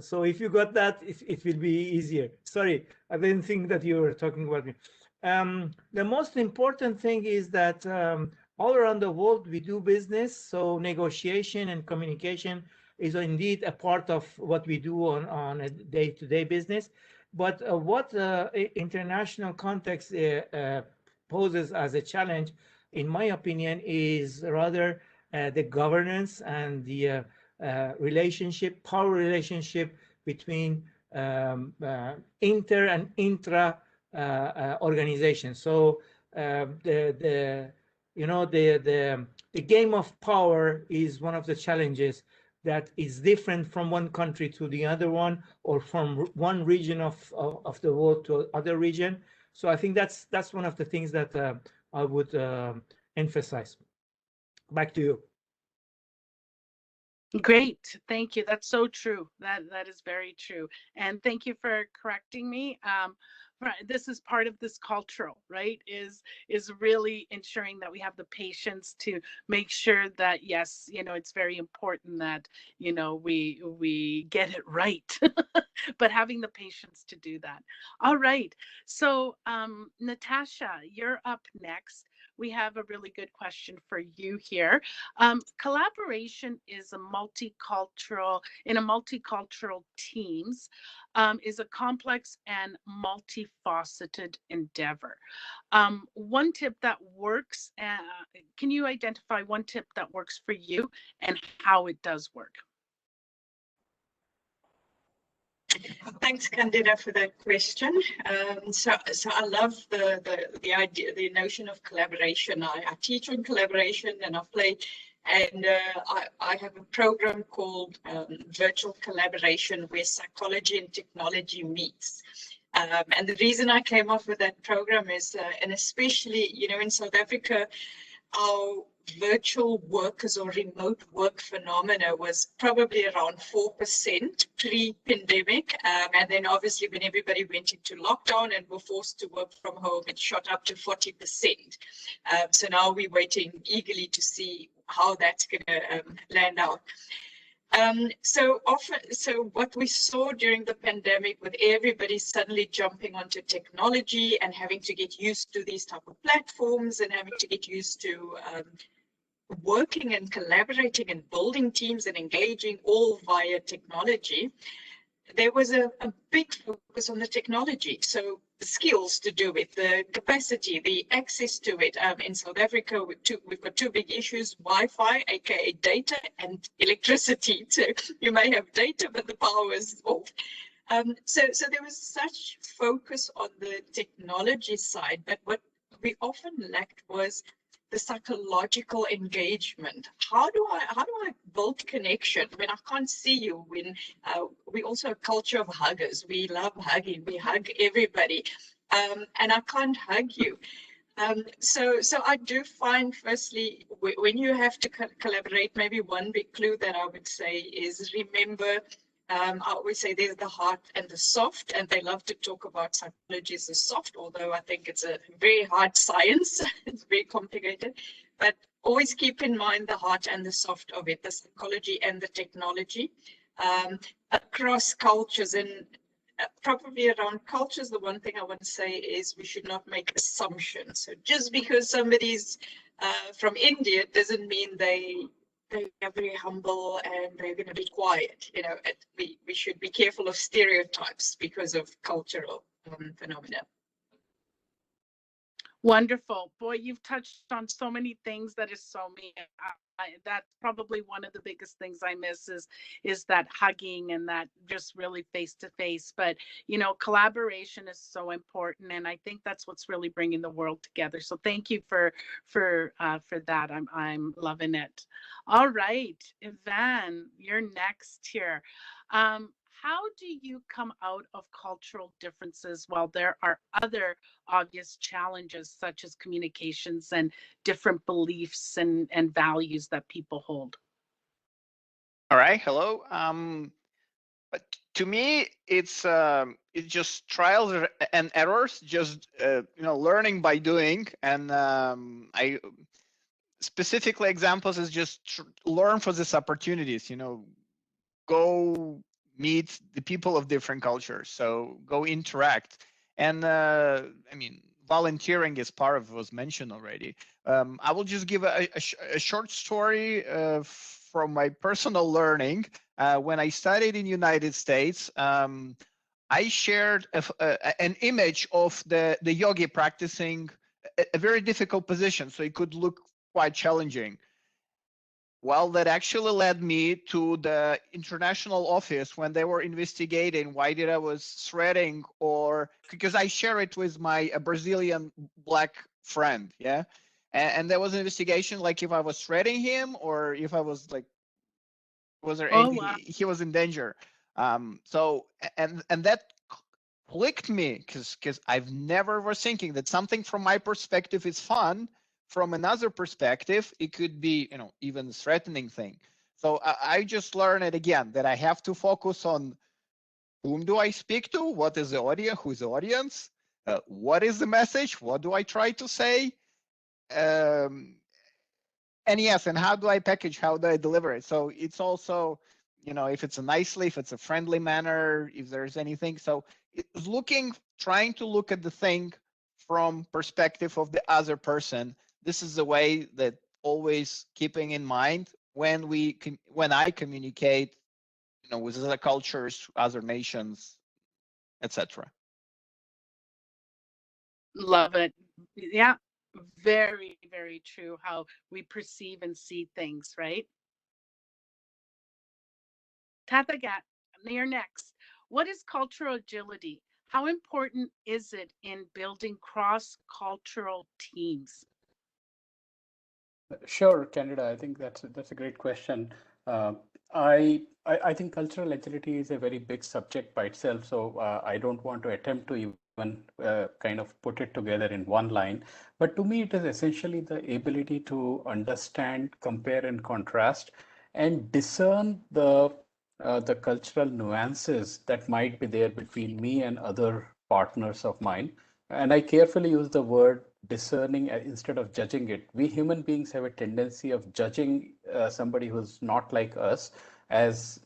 So if you got that, it will be easier. Sorry, I didn't think that you were talking about me. The most important thing is that all around the world we do business, so negotiation and communication is indeed a part of what we do on a day-to-day business. But what international context poses as a challenge, in my opinion, is rather the governance and the power relationship between inter and intra organizations. So the the game of power is one of the challenges that is different from one country to the other one, or from one region of the world to other region. So I think that's one of the things that I would emphasize. Back to you. Great, thank you. That's so true. That is very true. And thank you for correcting me. This is part of this cultural, right? Is really ensuring that we have the patience to make sure that, yes, it's very important that we get it right, but having the patience to do that. All right. So Natasha, you're up next. We have a really good question for you here. Collaboration is a multicultural teams is a complex and multifaceted endeavor. One tip that works, can you identify one tip that works for you and how it does work? Thanks, Candida, for that question. So I love the idea, the notion of collaboration. I teach on collaboration, and I have a program called Virtual Collaboration, where psychology and technology meets. And the reason I came up with that program is, and especially, in South Africa, our virtual workers or remote work phenomena was probably around 4% pre-pandemic. And then obviously when everybody went into lockdown and were forced to work from home, it shot up to 40%. So now we're waiting eagerly to see how that's going to land out. So what we saw during the pandemic, with everybody suddenly jumping onto technology and having to get used to these type of platforms and having to get used to working and collaborating and building teams and engaging all via technology, there was a big focus on the technology. So the skills to do it, the capacity, the access to it. In South Africa, we've got two big issues: Wi-Fi, aka data, and electricity. So you may have data, but the power is off. So there was such focus on the technology side, but what we often lacked was the psychological engagement. How do I build connection when I can't see you? When we also a culture of huggers. We love hugging. We hug everybody, and I can't hug you. So I do find, firstly, when you have to collaborate, maybe one big clue that I would say is remember. I always say there's the heart and the soft, and they love to talk about psychology as the soft, although I think it's a very hard science. It's very complicated, but always keep in mind the heart and the soft of it, the psychology and the technology, across cultures. And probably around cultures, the one thing I want to say is we should not make assumptions. So just because somebody's from India doesn't mean they're very humble and they're going to be quiet. We should be careful of stereotypes because of cultural phenomena. Wonderful. Boy, you've touched on so many things that is so me. That's probably one of the biggest things I miss is that hugging and that just really face to face. But collaboration is so important, and I think that's what's really bringing the world together. So thank you for that. I'm loving it. All right, Ivan, you're next here. How do you come out of cultural differences while there are other obvious challenges such as communications and different beliefs and values that people hold? All right, hello. But to me, it's just trials and errors, just learning by doing. And I specifically examples is just learn for these opportunities. Go meet the people of different cultures, so go interact. And volunteering is part of what was mentioned already. I will just give a short story from my personal learning. When I studied in United States, I shared an image of the yogi practicing a very difficult position, so it could look quite challenging. Well, that actually led me to the international office when they were investigating why did I was sweating, or because I share it with my Brazilian black friend, yeah, And there was an investigation, like if I was threatening him or if I was like, was there Oh, any, wow. he was in danger. So, and that clicked me because I've never was thinking that something from my perspective is fun. From another perspective, it could be, you know, even threatening thing. So I just learned it again, that I have to focus on whom do I speak to? What is the audience? Who's the audience? What is the message? What do I try to say? And yes, and how do I package? How do I deliver it? So it's also, you know, if it's a nicely, if it's a friendly manner, if there's anything. So it's trying to look at the thing from perspective of the other person. This is the way that always keeping in mind when I communicate, you know, with other cultures, other nations, etc. Love it. Yeah, very, very true how we perceive and see things, right? Tatagat, you're next. What is cultural agility? How important is it in building cross-cultural teams? Sure, Candida. I think that's a great question. Uh, I think cultural agility is a very big subject by itself, so I don't want to attempt to even kind of put it together in one line. But to me, it is essentially the ability to understand, compare, and contrast, and discern the cultural nuances that might be there between me and other partners of mine. And I carefully use the word discerning instead of judging it. We human beings have a tendency of judging somebody who's not like us as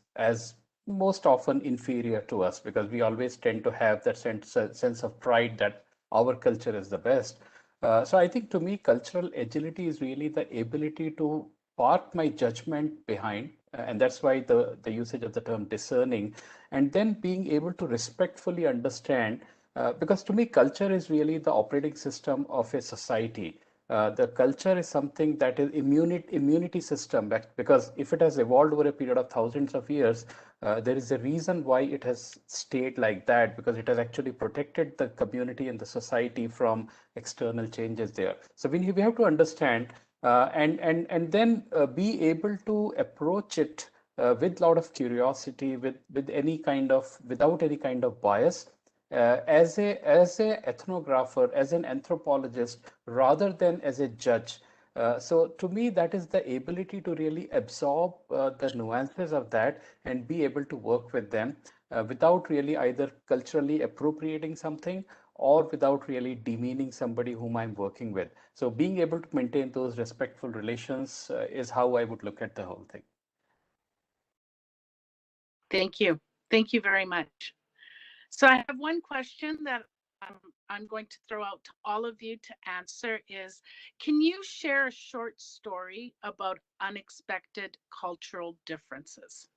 most often inferior to us, because we always tend to have that sense of pride that our culture is the best. So I think to me, cultural agility is really the ability to park my judgment behind, and that's why the usage of the term discerning, and then being able to respectfully understand, because to me, culture is really the operating system of a society. The culture is something that is immunity system, because if it has evolved over a period of thousands of years, there is a reason why it has stayed like that, because it has actually protected the community and the society from external changes there. So we have to understand, and then be able to approach it with a lot of curiosity, with any kind of without any kind of bias, as a ethnographer, as an anthropologist, rather than as a judge. So to me, that is the ability to really absorb the nuances of that and be able to work with them without really either culturally appropriating something or without really demeaning somebody whom I'm working with. So being able to maintain those respectful relations is how I would look at the whole thing. Thank you. Thank you very much. So I have one question that I'm going to throw out to all of you to answer is, can you share a short story about unexpected cultural differences?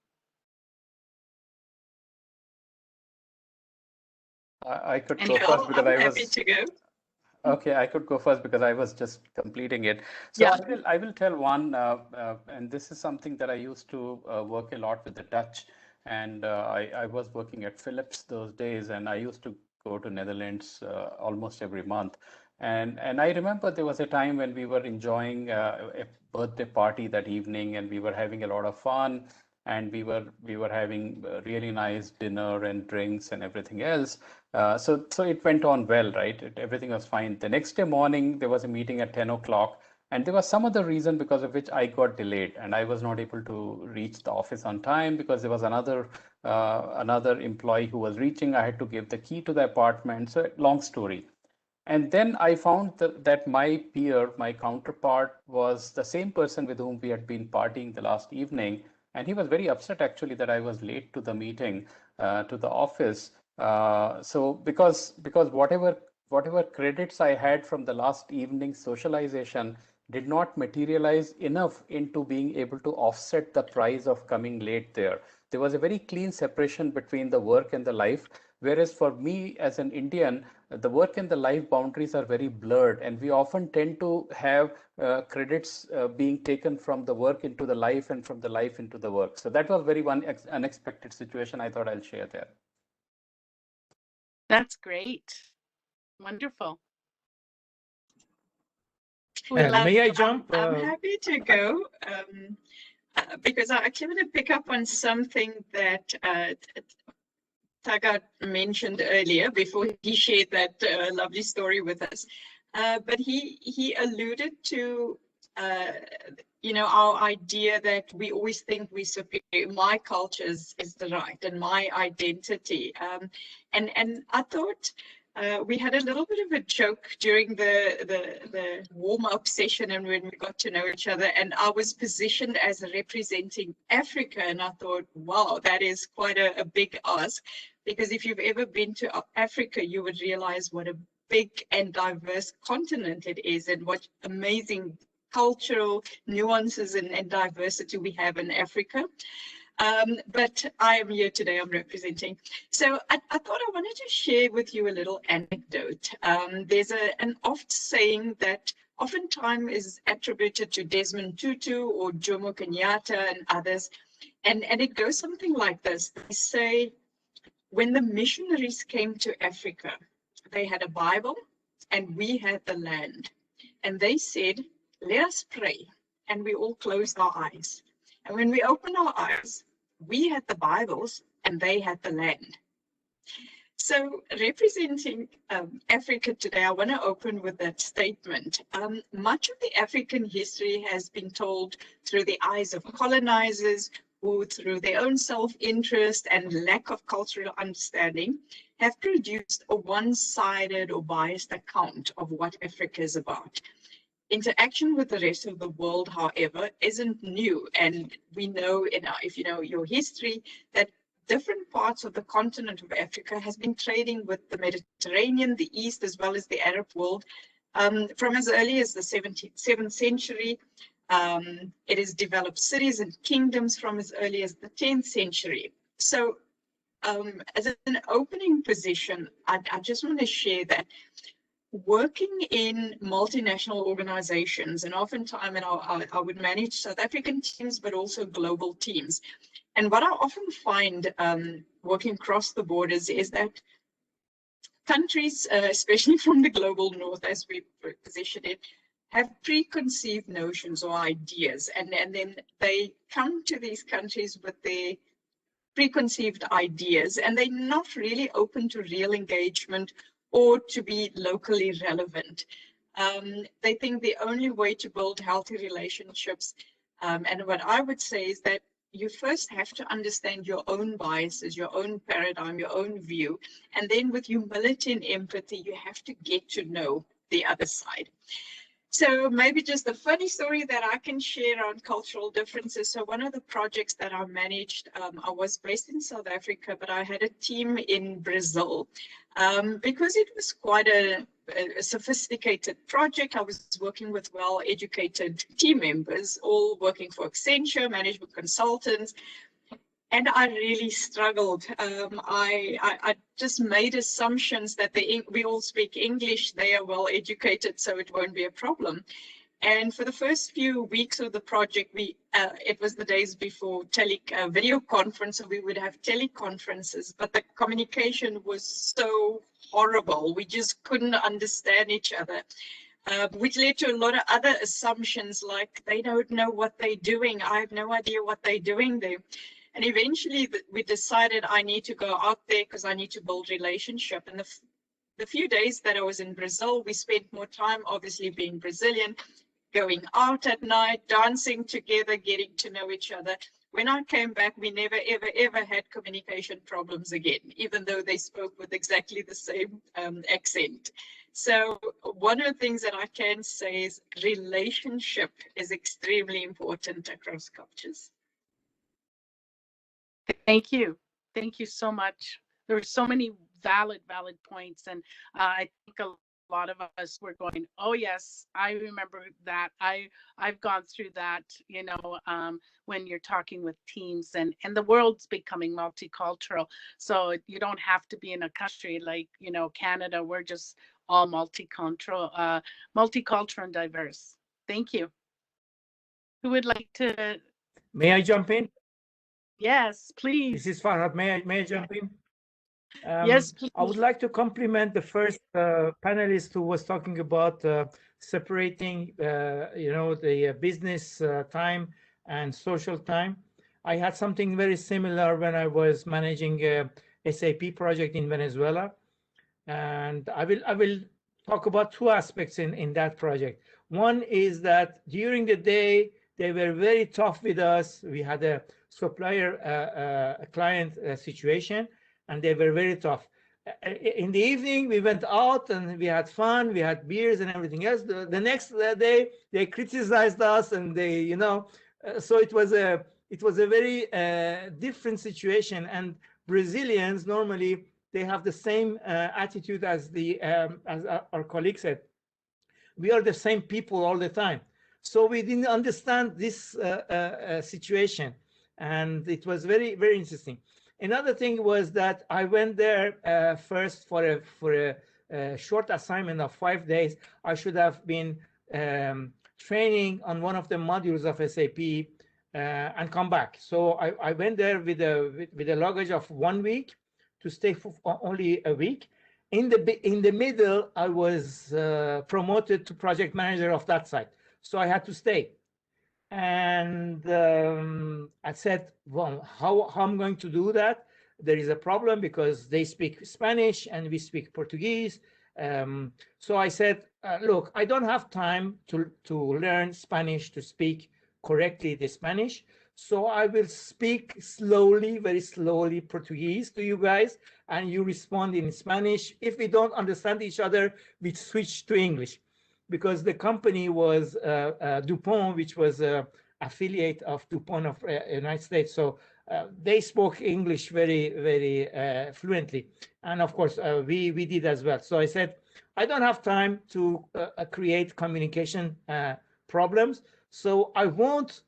I could go first because I'm happy to go. Okay, I could go first because I was just completing it. So Yeah. I will tell one, and this is something that I used to work a lot with the Dutch, and I was working at Philips those days, and I used to go to Netherlands almost every month. And I remember there was a time when we were enjoying a birthday party that evening, and we were having a lot of fun, and we were having really nice dinner and drinks and everything else. So it went on well, right? Everything was fine. The next day morning, there was a meeting at 10 o'clock, and there was some other reason because of which I got delayed, and I was not able to reach the office on time because there was another employee who was reaching. I had to give the key to the apartment. So long story. And then I found that my peer, my counterpart, was the same person with whom we had been partying the last evening. And he was very upset actually that I was late to the meeting, to the office. So because whatever credits I had from the last evening's socialization did not materialize enough into being able to offset the price of coming late there. There was a very clean separation between the work and the life. Whereas for me as an Indian, the work and the life boundaries are very blurred, and we often tend to have credits being taken from the work into the life and from the life into the work. So that was very one unexpected situation I thought I'll share there. That's great. Wonderful. May I jump? I'm happy to go because I actually want to pick up on something that Tagat mentioned earlier before he shared that lovely story with us. But he alluded to our idea that we always think we're superior. My culture is the right and my identity. And I thought we had a little bit of a joke during the warm-up session and when we got to know each other, and I was positioned as representing Africa, and I thought, wow, that is quite a big ask, because if you've ever been to Africa, you would realize what a big and diverse continent it is and what amazing cultural nuances and diversity we have in Africa. But I am here today, I'm representing. So I thought I wanted to share with you a little anecdote. There's an oft saying that oftentimes is attributed to Desmond Tutu or Jomo Kenyatta and others. And it goes something like this. They say, when the missionaries came to Africa, they had a Bible and we had the land. And they said, let us pray. And we all closed our eyes. And when we opened our eyes, we had the Bibles and they had the land. So representing Africa today, I want to open with that statement. Much of the African history has been told through the eyes of colonizers who, through their own self-interest and lack of cultural understanding, have produced a one-sided or biased account of what Africa is about. Interaction with the rest of the world, however, isn't new. And we know, if you know your history, that different parts of the continent of Africa has been trading with the Mediterranean, the East, as well as the Arab world from as early as the 7th century. It has developed cities and kingdoms from as early as the 10th century. So as an opening position, I just want to share that working in multinational organizations, and oftentimes I would manage South African teams, but also global teams. And what I often find working across the borders is that countries, especially from the global north, as we position it, have preconceived notions or ideas. And then they come to these countries with their preconceived ideas, and they're not really open to real engagement or to be locally relevant. They think the only way to build healthy relationships, and what I would say is that you first have to understand your own biases, your own paradigm, your own view, and then with humility and empathy, you have to get to know the other side. So maybe just a funny story that I can share on cultural differences. So one of the projects that I managed, I was based in South Africa, but I had a team in Brazil because it was quite a sophisticated project. I was working with well-educated team members, all working for Xchange, management consultants. And I really struggled. I just made assumptions that we all speak English, they are well educated, so it won't be a problem. And for the first few weeks of the project, it was the days before video conference, so we would have teleconferences, but the communication was so horrible. We just couldn't understand each other, which led to a lot of other assumptions, like they don't know what they're doing. I have no idea what they're doing there. And eventually we decided I need to go out there because I need to build relationship. And the few days that I was in Brazil, we spent more time, obviously being Brazilian, going out at night, dancing together, getting to know each other. When I came back, we never, ever, ever had communication problems again, even though they spoke with exactly the same accent. So one of the things that I can say is relationship is extremely important across cultures. Thank you. Thank you so much. There were so many valid points. And I think a lot of us were going, oh, yes, I remember that. I've gone through that, when you're talking with teams and the world's becoming multicultural. So you don't have to be in a country like, Canada. We're just all multicultural and diverse. Thank you. Who would like to? May I jump in? Yes, please. This is Farhad. May I jump in? Yes, please. I would like to compliment the first panelist who was talking about separating, the business time and social time. I had something very similar when I was managing a SAP project in Venezuela. And I will talk about two aspects in that project. One is that during the day, they were very tough with us. We had a supplier client situation, and they were very tough. In the evening, we went out and we had fun. We had beers and everything else. The next day, they criticized us, and they, so it was a very different situation. And Brazilians normally, they have the same attitude as our colleague said. We are the same people all the time. So we didn't understand this situation, and it was very, very interesting. Another thing was that I went there first for a short assignment of 5 days. I should have been training on one of the modules of SAP and come back. So I went there with a luggage of 1 week to stay for only a week. In the middle, I was promoted to project manager of that site. So I had to stay. And I said, well, how I'm going to do that? There is a problem because they speak Spanish and we speak Portuguese. So I said, look, I don't have time to learn Spanish, to speak correctly the Spanish. So I will speak slowly, very slowly Portuguese to you guys, and you respond in Spanish. If we don't understand each other, we switch to English. Because the company was DuPont, which was an affiliate of DuPont of United States. So they spoke English very, very fluently. And of course, we did as well. So I said, I don't have time to create communication problems. So I won't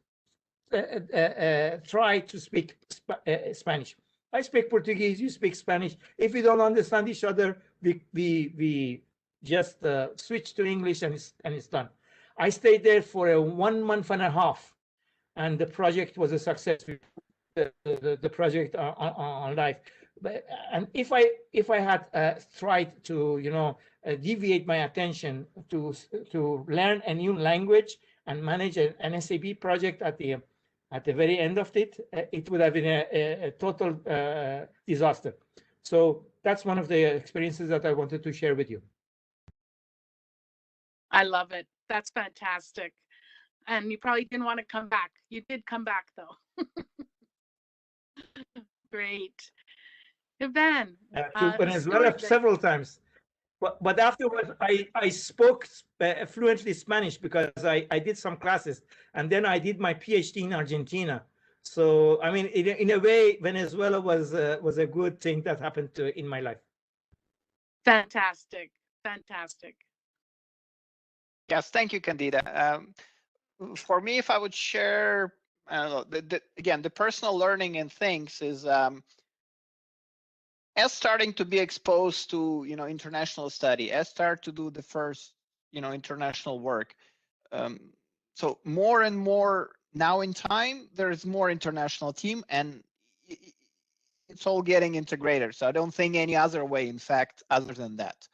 try to speak Spanish. I speak Portuguese, you speak Spanish. If we don't understand each other, we just switch to English and it's done. I stayed there for 1.5 months, and the project was a success. The project on live. And if I had tried to deviate my attention to learn a new language and manage an SAP project at the very end of it, it would have been a total disaster. So that's one of the experiences that I wanted to share with you. I love it. That's fantastic. And you probably didn't want to come back. You did come back though. Great. Ivan. To Venezuela several times. But afterwards, I spoke fluently Spanish because I did some classes, and then I did my PhD in Argentina. So, I mean, in a way, Venezuela was a good thing that happened in my life. Fantastic. Fantastic. Yes, thank you, Candida. For me, if I would share, again, the personal learning and things is as starting to be exposed to international study, as start to do the first international work. So more and more now in time, there is more international team, and it's all getting integrated. So I don't think any other way, in fact, other than that.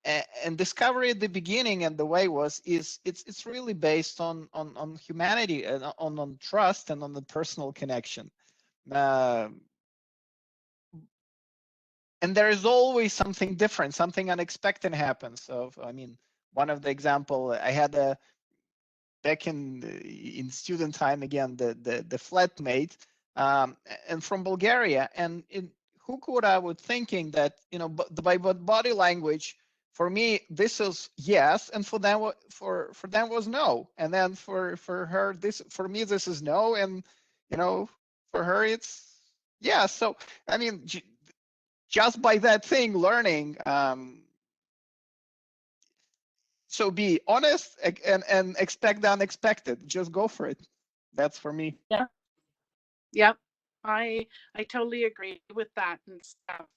And discovery at the beginning and the way it's really based on humanity and on trust and on the personal connection. And there is always something different, something unexpected happens. So, I mean, one of the example I had back in student time, again, the flatmate, and from Bulgaria, and who could I would thinking that by body language, for me this is yes, and for them was no, and then for her for me this is no, and for her it's yeah. So I mean, just by that thing, learning. So be honest and expect the unexpected. Just go for it. That's for me. Yeah. Yep. I totally agree with that and stuff.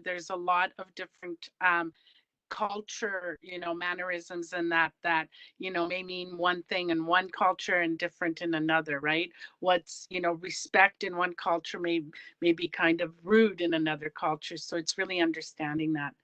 There's a lot of different culture, mannerisms and that may mean one thing in one culture and different in another, right? What's, respect in one culture may be kind of rude in another culture. So it's really understanding that.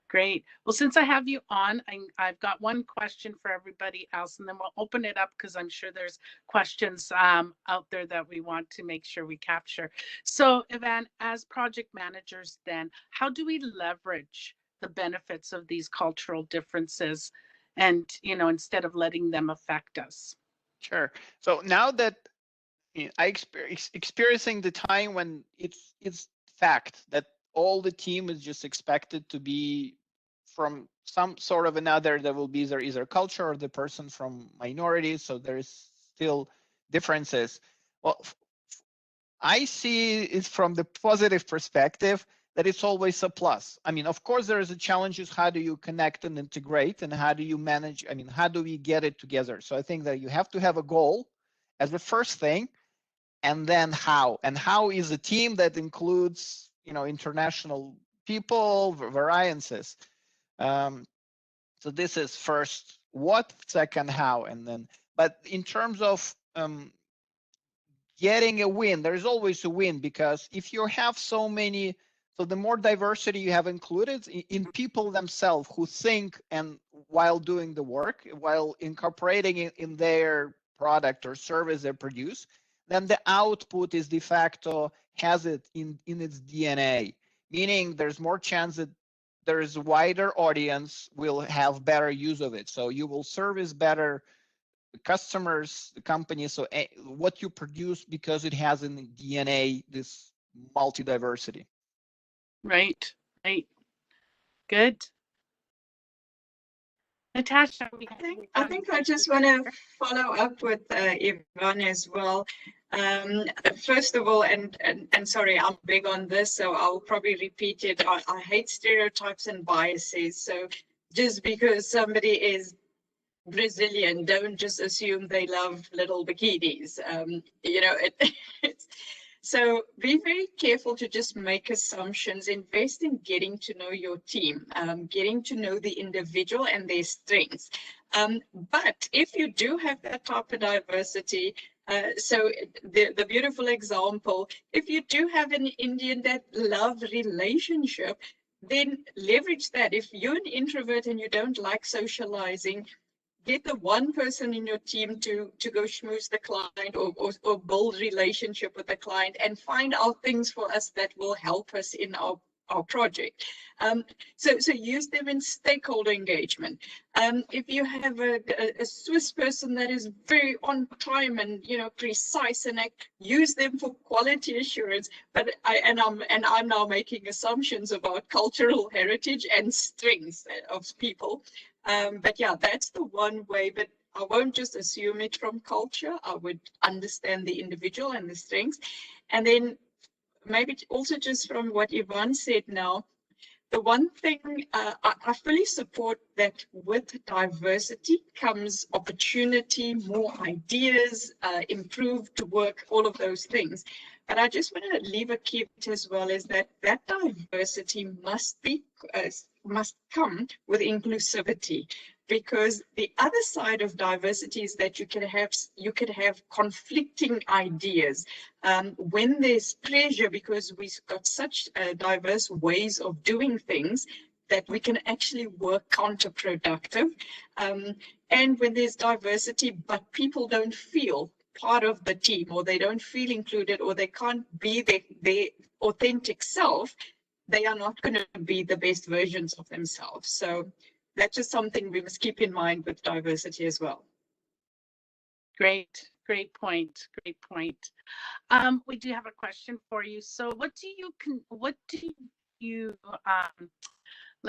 Great. Well, since I have you on, I've got one question for everybody else, and then we'll open it up because I'm sure there's questions out there that we want to make sure we capture. So, Ivan, as project managers, then, how do we leverage the benefits of these cultural differences, and instead of letting them affect us? Sure. So now that I experiencing the time when it's fact that all the team is just expected to be from some sort of another, there will be either culture or the person from minorities, so there's still differences. Well, I see it from the positive perspective that it's always a plus. I mean, of course, there is a challenge is how do you connect and integrate, and how do you manage, I mean, how do we get it together? So I think that you have to have a goal as the first thing, and then how. And how is a team that includes, international people, variances. So this is first what, second how, and then, but in terms of getting a win, there's always a win, because if you have so many, so the more diversity you have included in people themselves who think and while doing the work, while incorporating it in their product or service they produce, then the output is de facto has it in its DNA, meaning there's more chance that there's a wider audience will have better use of it. So you will service better the customers, the company, so what you produce because it has in the DNA this multi-diversity. Right, right. Good. Natasha, I think I just want to follow up with Ivan as well. First of all, and sorry, I'm big on this, so I'll probably repeat it. I hate stereotypes and biases. So just because somebody is Brazilian, don't just assume they love little bikinis. So be very careful to just make assumptions. Invest in getting to know your team, getting to know the individual and their strengths. But if you do have that type of diversity, so the beautiful example, if you do have an Indian that loves relationship, then leverage that. If you're an introvert and you don't like socializing, get the one person in your team to go schmooze the client or build relationship with the client and find out things for us that will help us in our project. So use them in stakeholder engagement. If you have a Swiss person that is very on time and precise, and use them for quality assurance. But I'm now making assumptions about cultural heritage and strengths of people. But yeah, that's the one way, but I won't just assume it from culture. I would understand the individual and the strengths. And then maybe also just from what Ivan said now, the one thing I fully support that with diversity comes opportunity, more ideas, improved work, all of those things. But I just want to leave a caveat as well, is that diversity must come with inclusivity, because the other side of diversity is that you could have conflicting ideas when there's pressure, because we've got such diverse ways of doing things that we can actually work counterproductive. And when there's diversity but people don't feel part of the team, or they don't feel included, or they can't be their authentic self, they are not going to be the best versions of themselves. So that's just something we must keep in mind with diversity as well. Great point. Great point. We do have a question for you. So let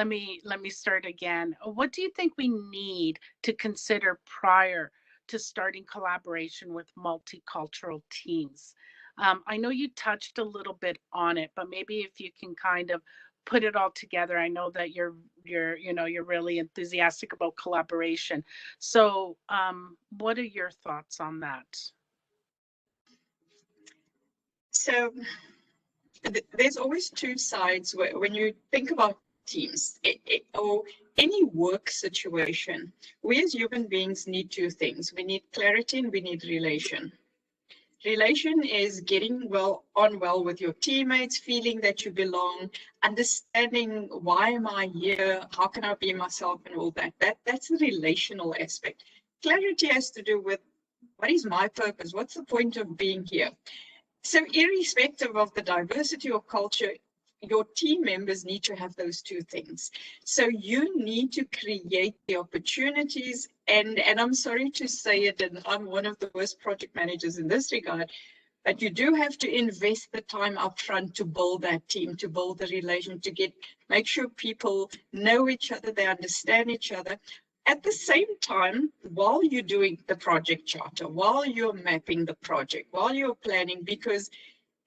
me start again. What do you think we need to consider prior to starting collaboration with multicultural teams? I know you touched a little bit on it, but maybe if you can kind of put it all together. I know that you're really enthusiastic about collaboration. So what are your thoughts on that? So there's always two sides when you think about teams or any work situation. We as human beings need two things. We need clarity and we need relation. Relation is getting well with your teammates, feeling that you belong, understanding why am I here, how can I be myself, and all that. That's the relational aspect. Clarity has to do with what is my purpose, what's the point of being here. So irrespective of the diversity or culture, your team members need to have those two things. So you need to create the opportunities, and I'm sorry to say it, and I'm one of the worst project managers in this regard, but you do have to invest the time up front to build that team, to build the relation, to make sure people know each other, they understand each other. At the same time, while you're doing the project charter, while you're mapping the project, while you're planning, because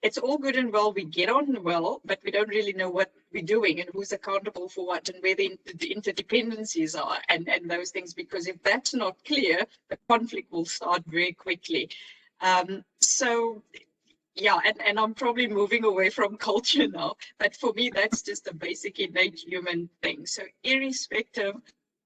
it's all good and well, we get on well, but we don't really know what we're doing and who's accountable for what and where the interdependencies are and those things, because if that's not clear, the conflict will start very quickly. So yeah, and I'm probably moving away from culture now, but for me, that's just a basic innate human thing. So irrespective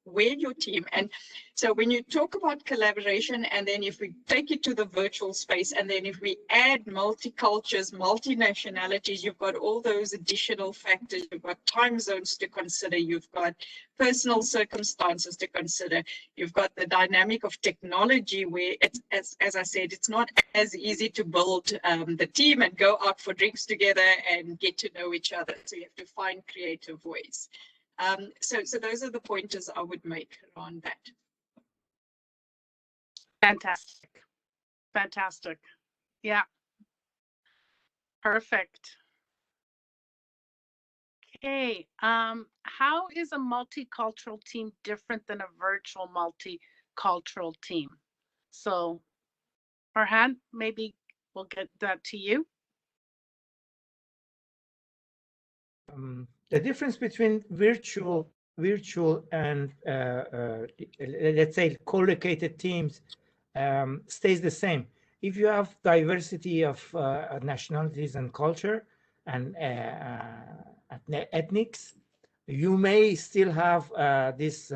where your team, and so when you talk about collaboration, and then if we take it to the virtual space, and then if we add multi-cultures, multi-nationalities, you've got all those additional factors, you've got time zones to consider, you've got personal circumstances to consider, you've got the dynamic of technology where it's, as I said, it's not as easy to build the team and go out for drinks together and get to know each other. So you have to find creative ways. So those are the pointers I would make around that. Fantastic. Fantastic. Yeah. Perfect. Okay. How is a multicultural team different than a virtual multicultural team? So, Farhan, maybe we'll get that to you. The difference between virtual and let's say co-located teams stays the same. If you have diversity of nationalities and culture and ethnics, you may still have this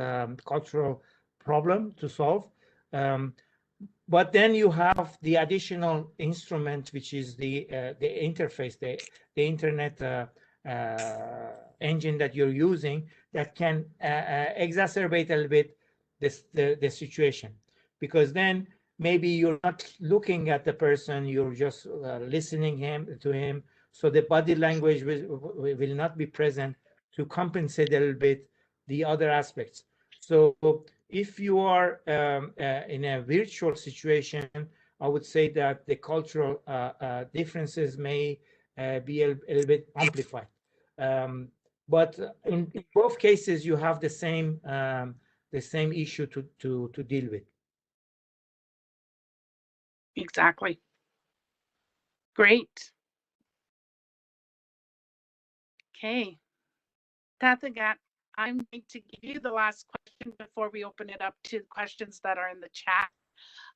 cultural problem to solve. But then you have the additional instrument, which is the interface, the internet engine that you're using, that can exacerbate a little bit the situation, because then maybe you're not looking at the person, you're just listening to him, so the body language will not be present to compensate a little bit the other aspects. So if you are in a virtual situation, I would say that the cultural differences may be a little bit amplified. But in both cases, you have the same issue to deal with. Exactly. Great. Okay. Tathagat, I'm going to give you the last question before we open it up to questions that are in the chat.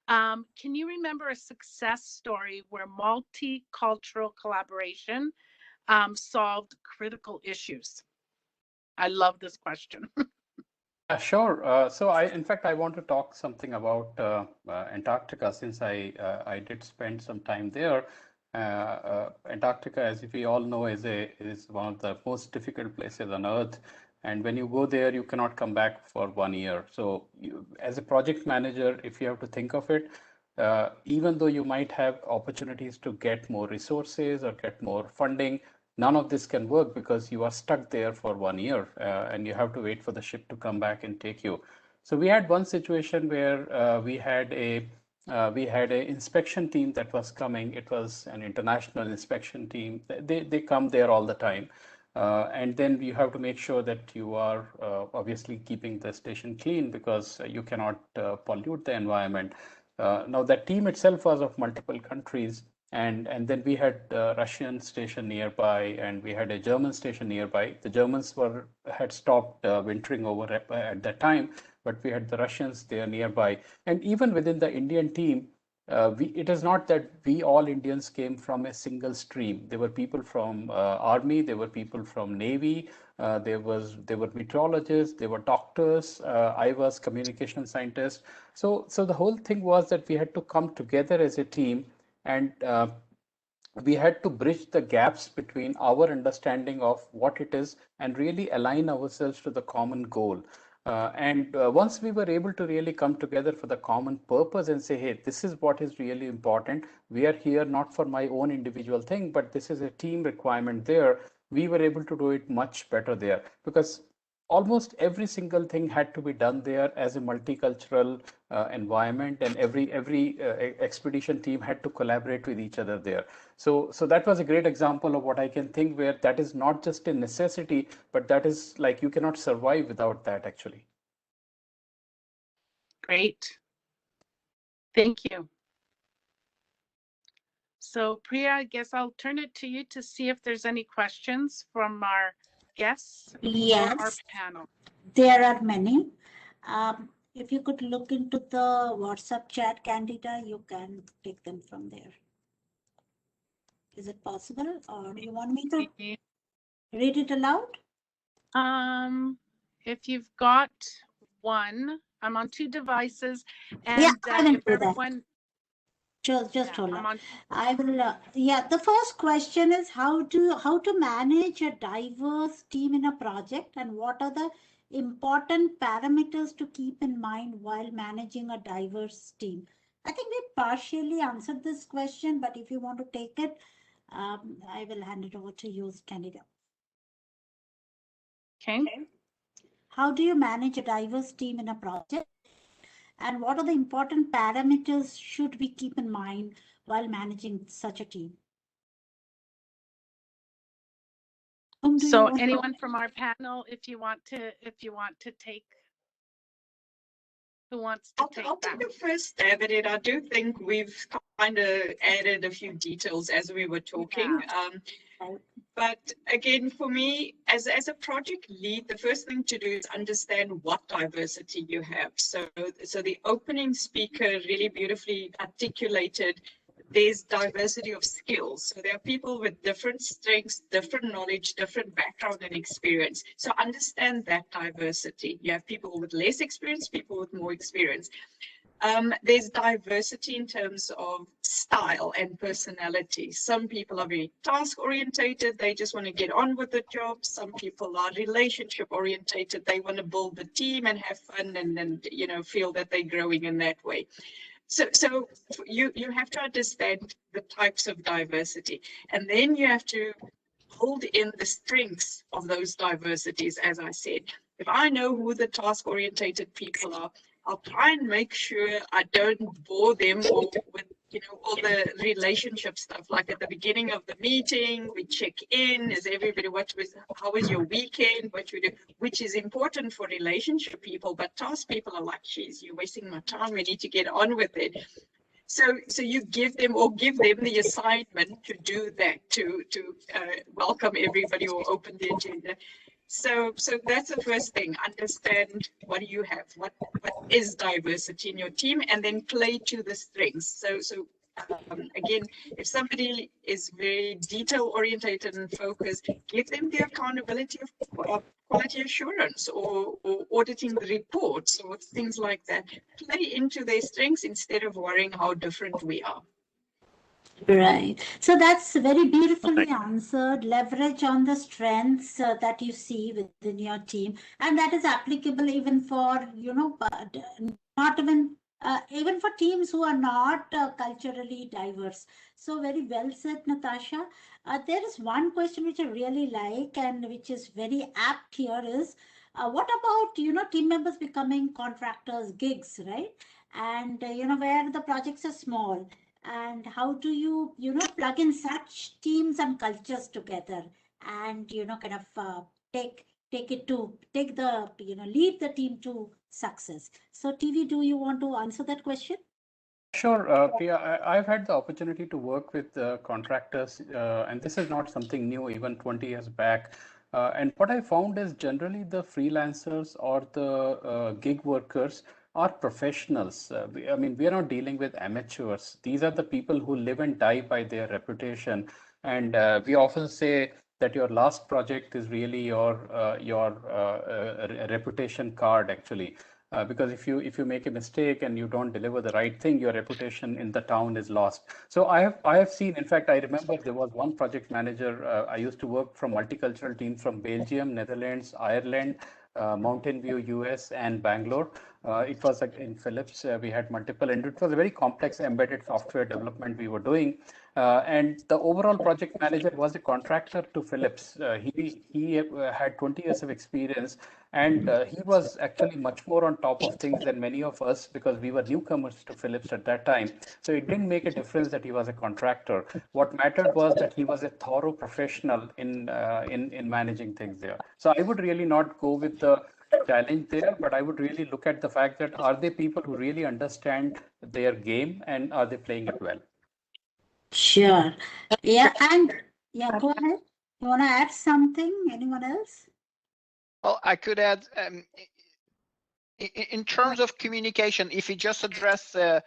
Can you remember a success story where multicultural collaboration solved critical issues? I love this question. Sure. So in fact, I want to talk something about Antarctica, since I did spend some time there. Antarctica, as we all know, is one of the most difficult places on Earth. And when you go there, you cannot come back for 1 year. So as a project manager, if you have to think of it, even though you might have opportunities to get more resources or get more funding, none of this can work because you are stuck there for 1 year and you have to wait for the ship to come back and take you. So we had one situation where we had an inspection team that was coming. It was an international inspection team. They come there all the time. And then you have to make sure that you are obviously keeping the station clean, because you cannot pollute the environment. Now, that team itself was of multiple countries. And then we had a Russian station nearby, and we had a German station nearby. The Germans had stopped wintering over at that time, but we had the Russians there nearby. And even within the Indian team, it is not that we all Indians came from a single stream. There were people from Army, there were people from Navy, there were meteorologists, there were doctors. I was communication scientist. So the whole thing was that we had to come together as a team and we had to bridge the gaps between our understanding of what it is and really align ourselves to the common goal. Once we were able to really come together for the common purpose and say, hey, this is what is really important. We are here not for my own individual thing, but this is a team requirement there. We were able to do it much better there because almost every single thing had to be done there as a multicultural environment, and every expedition team had to collaborate with each other there. So that was a great example of what I can think, where that is not just a necessity, but that is like you cannot survive without that actually. Great. Thank you. So Priya, I guess I'll turn it to you to see if there's any questions from our guests or our Yes, panel. there are many. If you could look into the WhatsApp chat, Candida, you can take them from there. Is it possible, or do you want me to read it aloud? If you've got one, I'm on 2 devices, and Yeah, I will if do that. everyone, Just hold on. I will. Yeah, the first question is how to manage a diverse team in a project, and what are the important parameters to keep in mind while managing a diverse team. I think we partially answered this question, but if you want to take it, I will hand it over to you, Candida. Okay. How do you manage a diverse team in a project? And what are the important parameters should we keep in mind while managing such a team? So anyone from our panel, if you want to take, who wants to take I'll that? take the first stab at it. I do think we've kind of added a few details as we were talking. But again, for me, as a project lead, the first thing to do is understand what diversity you have. So the opening speaker really beautifully articulated there's diversity of skills. So there are people with different strengths, different knowledge, different background and experience. So understand that diversity. You have people with less experience, people with more experience. There's diversity in terms of style and personality. Some people are very task orientated. They just want to get on with the job. Some people are relationship orientated. They want to build the team and have fun and feel that they're growing in that way. So you have to understand the types of diversity, and then you have to hold in the strengths of those diversities. As I said, if I know who the task orientated people are, I'll try and make sure I don't bore them with all the relationship stuff. Like at the beginning of the meeting, we check in, is everybody, how was your weekend, what you do, which is important for relationship people, but task people are like, geez, you're wasting my time, we need to get on with it. So you give them the assignment to do that, to welcome everybody or open the agenda. So that's the first thing. Understand what do you have, what is diversity in your team, and then play to the strengths. So again, if somebody is very detail orientated and focused, give them the accountability of quality assurance or auditing the reports or things like that. Play into their strengths instead of worrying how different we are. Right. So that's very beautifully answered. Leverage on the strengths that you see within your team, and that is applicable even for not even for teams who are not culturally diverse. So very well said, Natasha. There is one question which I really like and which is very apt here is, what about team members becoming contractors, gigs, right? And where the projects are small. And how do you plug in such teams and cultures together and kind of lead the team to success? So TV, do you want to answer that question? Sure, Priya. I've had the opportunity to work with contractors, and this is not something new, even 20 years back. And what I found is generally the freelancers or the gig workers are professionals. I mean, we are not dealing with amateurs. These are the people who live and die by their reputation. And we often say that your last project is really your reputation card, actually. Because if you make a mistake and you don't deliver the right thing, your reputation in the town is lost. So I have seen, in fact, I remember there was one project manager. I used to work from multicultural teams from Belgium, Netherlands, Ireland, Mountain View, US, and Bangalore. It was like in Philips. We had multiple, and it was a very complex embedded software development we were doing. And the overall project manager was a contractor to Philips. He had 20 years of experience, and he was actually much more on top of things than many of us because we were newcomers to Philips at that time. So it didn't make a difference that he was a contractor. What mattered was that he was a thorough professional in managing things there. So I would really not go with the challenge there, but I would really look at the fact that are they people who really understand their game and are they playing it well? Sure. Yeah, and yeah, go ahead. You want to add something? Anyone else? Well, I could add, in terms of communication, if you just address the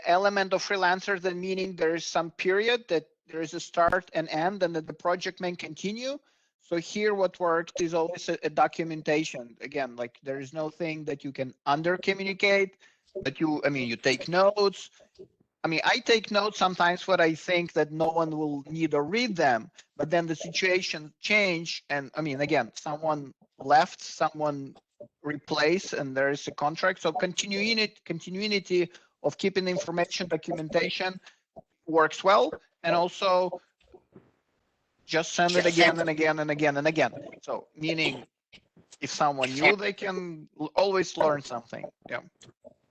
element of freelancers, then meaning there is some period that there is a start and end, and that the project may continue. So here, what works is always a documentation. Again, like there is no thing that you can under communicate, but you take notes. I take notes sometimes what I think that no one will need or read them, but then the situation change. And again, someone left, someone replaced, and there is a contract. So continuity of keeping information documentation works well. And also just send it again and again and again and again. So meaning if someone new, they can always learn something. Yeah.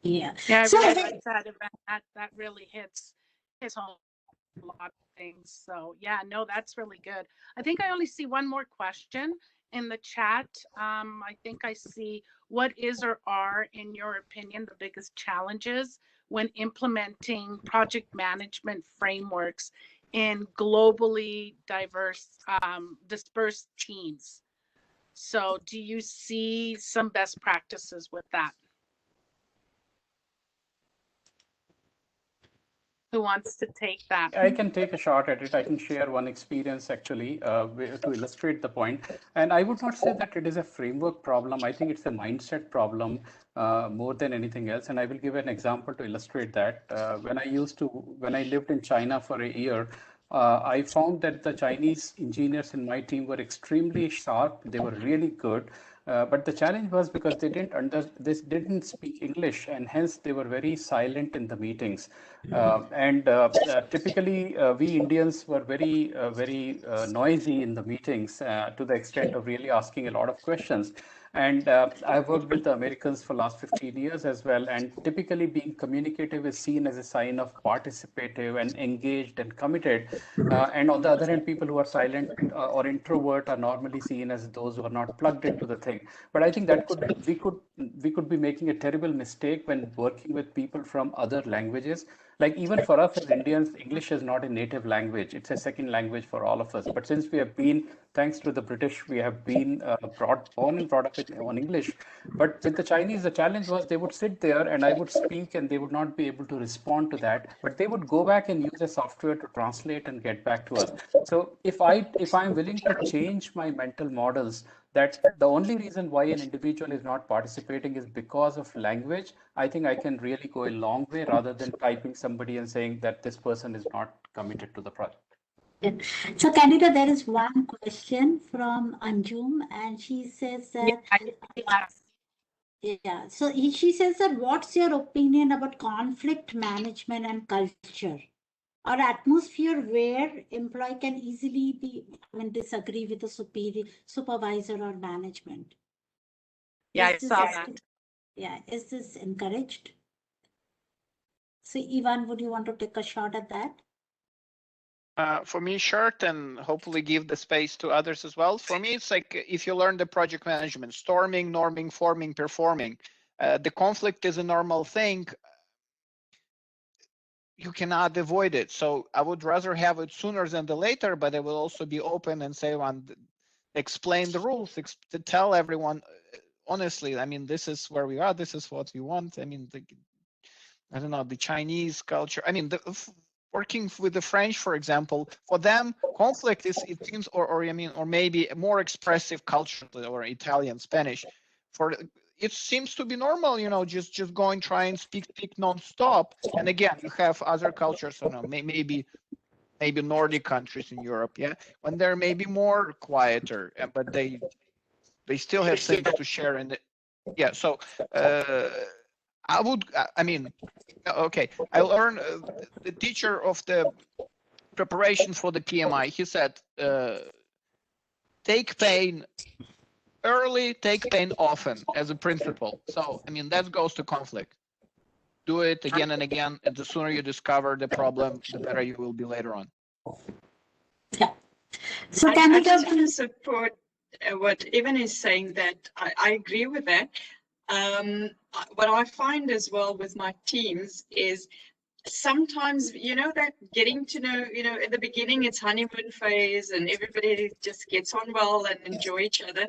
Yeah. Yeah, I So really like that event. That really hits home a lot of things. So yeah, no, that's really good. I think I only see one more question in the chat. I think I see, what is or are, in your opinion, the biggest challenges when implementing project management frameworks in globally diverse, dispersed teams? So do you see some best practices with that? Who wants to take that? I can take a shot at it. I can share one experience actually to illustrate the point. And I would not say that it is a framework problem. I think it's a mindset problem more than anything else. And I will give an example to illustrate that. When I lived in China for a year, I found that the Chinese engineers in my team were extremely sharp. They were really good. But the challenge was because they didn't speak English, and hence they were very silent in the meetings. Typically, we Indians were very noisy in the meetings to the extent of really asking a lot of questions. And I've worked with the Americans for the last 15 years as well. And typically being communicative is seen as a sign of participative and engaged and committed. And on the other hand, people who are silent or introvert are normally seen as those who are not plugged into the thing. But I think that we could be making a terrible mistake when working with people from other languages. Like even for us as Indians, English is not a native language. It's a second language for all of us. But since we have been, thanks to the British, we have been born and brought up on English. But with the Chinese, the challenge was they would sit there and I would speak and they would not be able to respond to that. But they would go back and use a software to translate and get back to us. So if I'm willing to change my mental models, that the only reason why an individual is not participating is because of language, I think I can really go a long way rather than typing somebody and saying that this person is not committed to the project. So, Candida, there is one question from Anjum, and she says that. Yeah. So she says that, what's your opinion about conflict management and culture, or atmosphere where employee can easily disagree with the supervisor or management? Yeah, I saw that. Yeah, is this encouraged? So, Ivan, would you want to take a shot at that? For me, sure, and hopefully give the space to others as well. For me, it's like if you learn the project management, storming, norming, forming, performing, the conflict is a normal thing. You cannot avoid it. So I would rather have it sooner than the later, but I will also be open and say, explain the rules, to tell everyone, honestly, I mean, this is where we are, this is what we want. I mean, I don't know, the Chinese culture. I mean, working with the French, for example, for them, conflict is, it seems, or maybe a more expressive culture, or Italian, Spanish. it seems to be normal, just go and try and speak non-stop. And again, you have other cultures, maybe Nordic countries in Europe, yeah, when they're maybe more quieter, but they still have things to share. And yeah, so okay, I learned the teacher of the preparation for the PMI, he said, take pain early, take pain often as a principle. So, that goes to conflict. Do it again and again, and the sooner you discover the problem, the better you will be later on. Yeah. So I just want to support what Evan is saying, that I agree with that. What I find as well with my teams is sometimes, that getting to know, at the beginning it's honeymoon phase and everybody just gets on well and enjoy each other,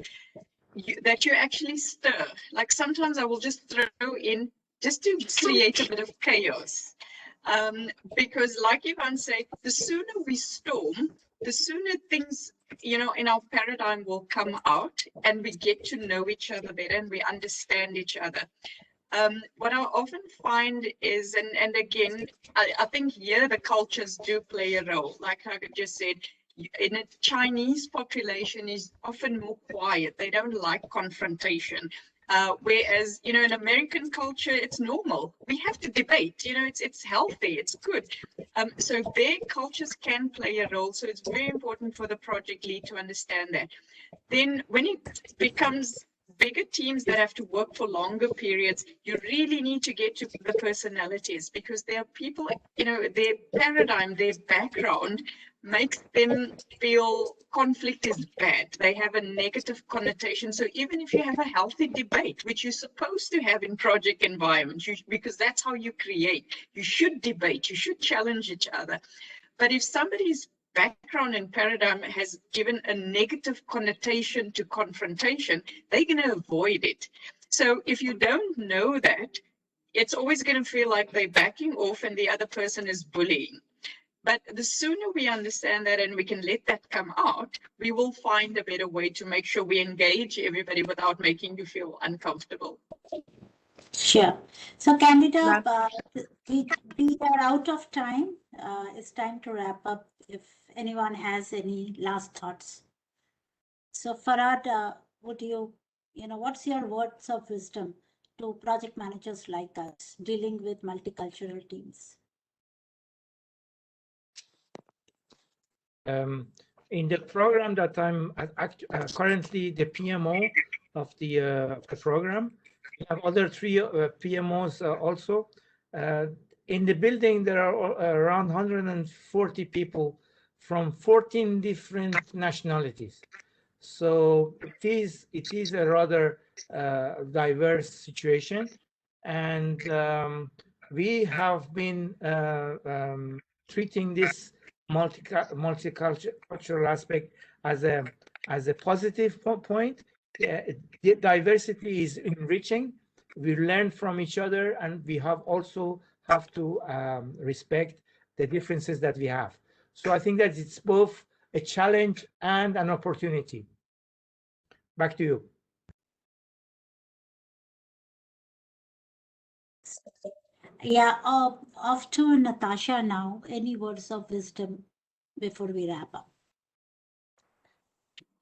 that you actually stir. Like sometimes I will just throw in just to create a bit of chaos. Because like Ivan said, the sooner we storm, the sooner things, in our paradigm will come out and we get to know each other better and we understand each other. What I often find is, and again, I think here the cultures do play a role. Like I just said, in a Chinese population is often more quiet. They don't like confrontation. Whereas, in American culture, it's normal. We have to debate, it's healthy, it's good. So their cultures can play a role. So it's very important for the project lead to understand that. Then when it becomes bigger teams that have to work for longer periods, you really need to get to the personalities, because there are people, their paradigm, their background makes them feel conflict is bad. They have a negative connotation. So even if you have a healthy debate, which you're supposed to have in project environments, because that's how you create, you should debate, you should challenge each other. But if somebody's background and paradigm has given a negative connotation to confrontation, they're going to avoid it. So if you don't know that, it's always going to feel like they're backing off and the other person is bullying. But the sooner we understand that and we can let that come out, we will find a better way to make sure we engage everybody without making you feel uncomfortable. Sure. So Candida, we are out of time. It's time to wrap up. If anyone has any last thoughts. So Farhad, would you, what's your words of wisdom to project managers like us dealing with multicultural teams? In the program that I'm currently the PMO of the program, we have other three PMOs also. In the building, there are around 140 people from 14 different nationalities. So it is a rather diverse situation, and we have been treating this multicultural aspect as a positive point. The diversity is enriching. We learn from each other, and we also have to respect the differences that we have. So I think that it's both a challenge and an opportunity. Back to you. Yeah, off to Natasha now. Any words of wisdom before we wrap up?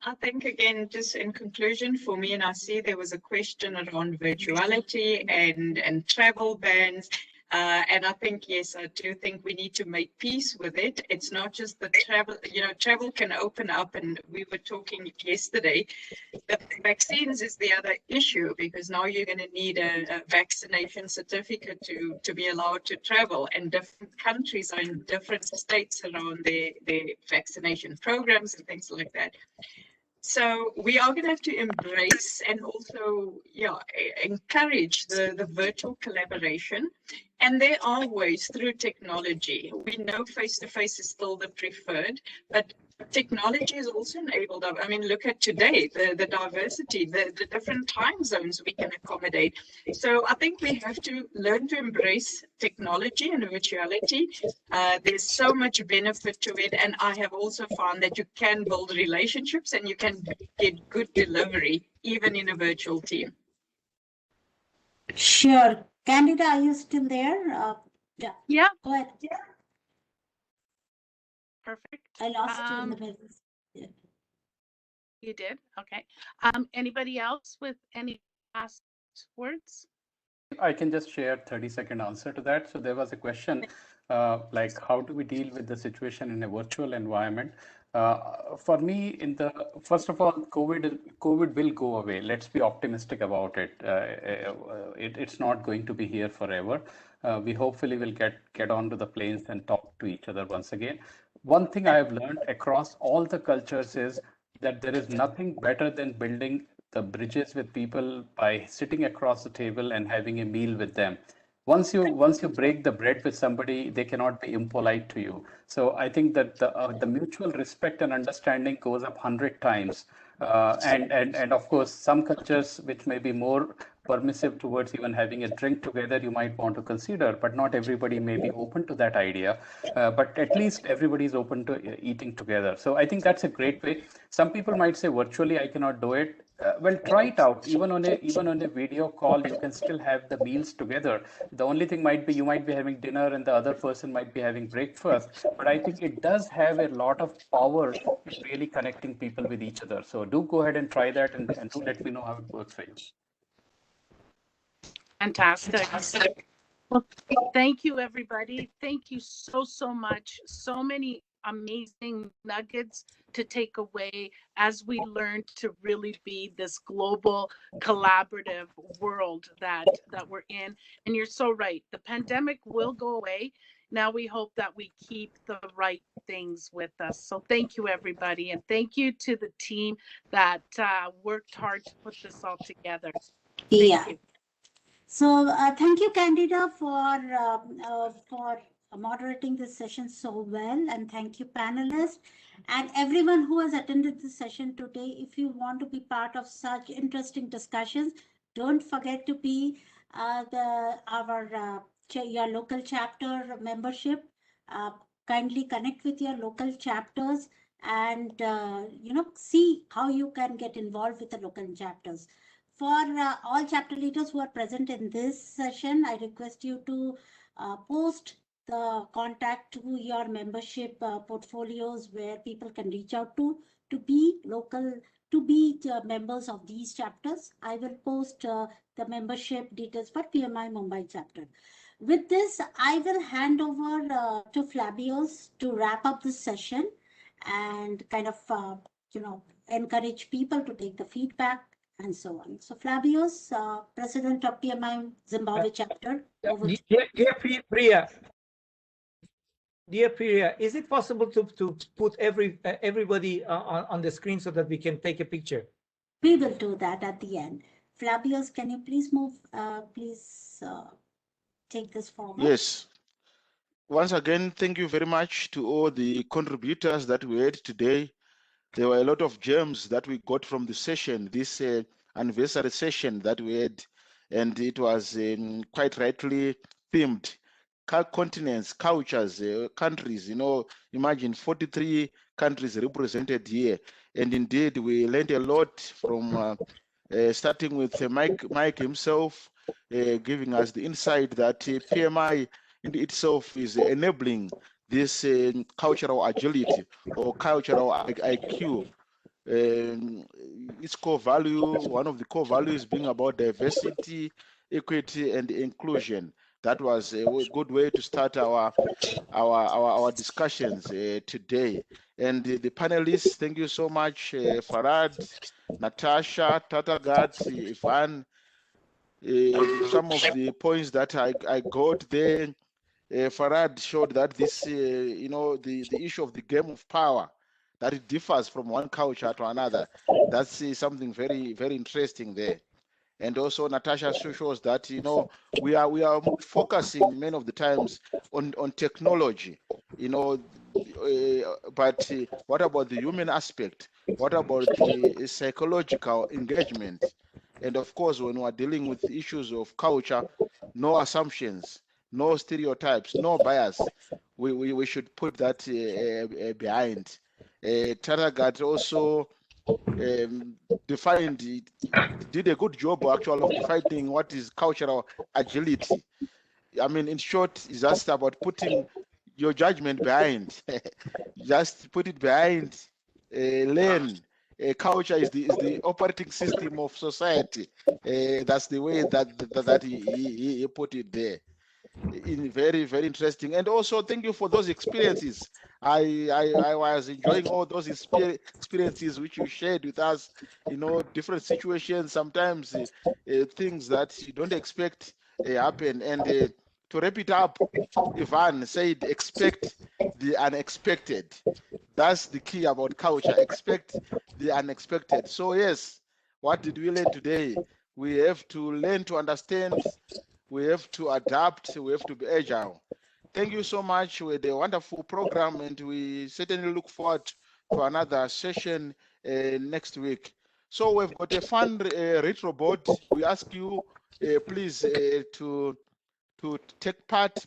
I think, again, just in conclusion for me, and I see there was a question around virtuality and travel bans. And I think, yes, I do think we need to make peace with it. It's not just the travel, travel can open up, and we were talking yesterday, the vaccines is the other issue, because now you're going to need a vaccination certificate to be allowed to travel, and different countries are in different states around their vaccination programs and things like that. So we are going to have to embrace and also, encourage the virtual collaboration. And there are ways through technology. We know face-to-face is still the preferred, but technology is also enabled. I mean, look at today, the diversity, the different time zones we can accommodate. So I think we have to learn to embrace technology and virtuality. There's so much benefit to it. And I have also found that you can build relationships and you can get good delivery, even in a virtual team. Sure. Candida, are you still there? Yeah. Yeah. Go ahead. Yeah. Perfect. I lost you in the middle. Yeah. You did? Okay. Anybody else with any last words? I can just share 30-second answer to that. So there was a question like how do we deal with the situation in a virtual environment? For me, first of all, COVID will go away. Let's be optimistic about it. It's not going to be here forever. We hopefully will get onto the planes and talk to each other once again. One thing I have learned across all the cultures is that there is nothing better than building the bridges with people by sitting across the table and having a meal with them. Once you break the bread with somebody, they cannot be impolite to you. So I think that the mutual respect and understanding goes up 100 times. And of course, some cultures which may be more permissive towards even having a drink together, you might want to consider, but not everybody may be open to that idea. But at least everybody is open to eating together. So I think that's a great way. Some people might say virtually I cannot do it. Well, try it out. Even on a video call, you can still have the meals together. The only thing might be you might be having dinner and the other person might be having breakfast. But I think it does have a lot of power in really connecting people with each other. So do go ahead and try that and do let me know how it works for you. Fantastic. Well, thank you, everybody. Thank you so much. So many amazing nuggets to take away as we learn to really be this global collaborative world that we're in. And you're so right. The pandemic will go away. Now we hope that we keep the right things with us. So thank you, everybody. And thank you to the team that worked hard to put this all together. Thank you. So thank you, Candida, for moderating this session so well. And thank you, panelists and everyone who has attended this session today. If you want to be part of such interesting discussions, don't forget to be your local chapter membership. Kindly connect with your local chapters and see how you can get involved with the local chapters. For all chapter leaders who are present in this session, I request you to post the contact to your membership portfolios where people can reach out to be members of these chapters. I will post the membership details for PMI Mumbai chapter. With this, I will hand over to Flabios to wrap up this session and kind of encourage people to take the feedback and so on. So Flabios, President of PMI Zimbabwe chapter. Dear Priya, is it possible to put everybody on the screen so that we can take a picture? We will do that at the end. Flabios, can you please move, take this forward? Yes. Once again, thank you very much to all the contributors that we had today. There were a lot of gems that we got from the session, this anniversary session that we had, and it was quite rightly themed. Continents, cultures, countries, imagine 43 countries represented here. And indeed, we learned a lot from starting with Mike himself, giving us the insight that PMI in itself is enabling this cultural agility or cultural IQ. Its core value, one of the core values being about diversity, equity, and inclusion. That was a good way to start our discussions today. And the panelists, thank you so much, Farad, Natasha, Tatagat, Ivan. Some of the points that I got there, Farad showed that this, the issue of the game of power, that it differs from one culture to another. That's something very, very interesting there. And also Natasha shows that we are focusing many of the times on technology, but what about the human aspect? What about the psychological engagement? And of course, when we're dealing with issues of culture, no assumptions, no stereotypes, no bias. We should put that behind. Taragat also did a good job actually of defining what is cultural agility. I mean, in short, it's just about putting your judgment behind. Just put it behind. Learn. Culture is the operating system of society. That's the way that he put it there. Very, very interesting. And also, thank you for those experiences. I was enjoying all those experiences which you shared with us. You know, different situations, sometimes things that you don't expect happen. And to wrap it up, Ivan said, expect the unexpected. That's the key about culture. Expect the unexpected. So yes, what did we learn today? We have to learn to understand. We have to adapt. We have to be agile. Thank you so much with a wonderful program, and we certainly look forward to another session next week. So we've got a fun retro board. We ask you, please, to take part.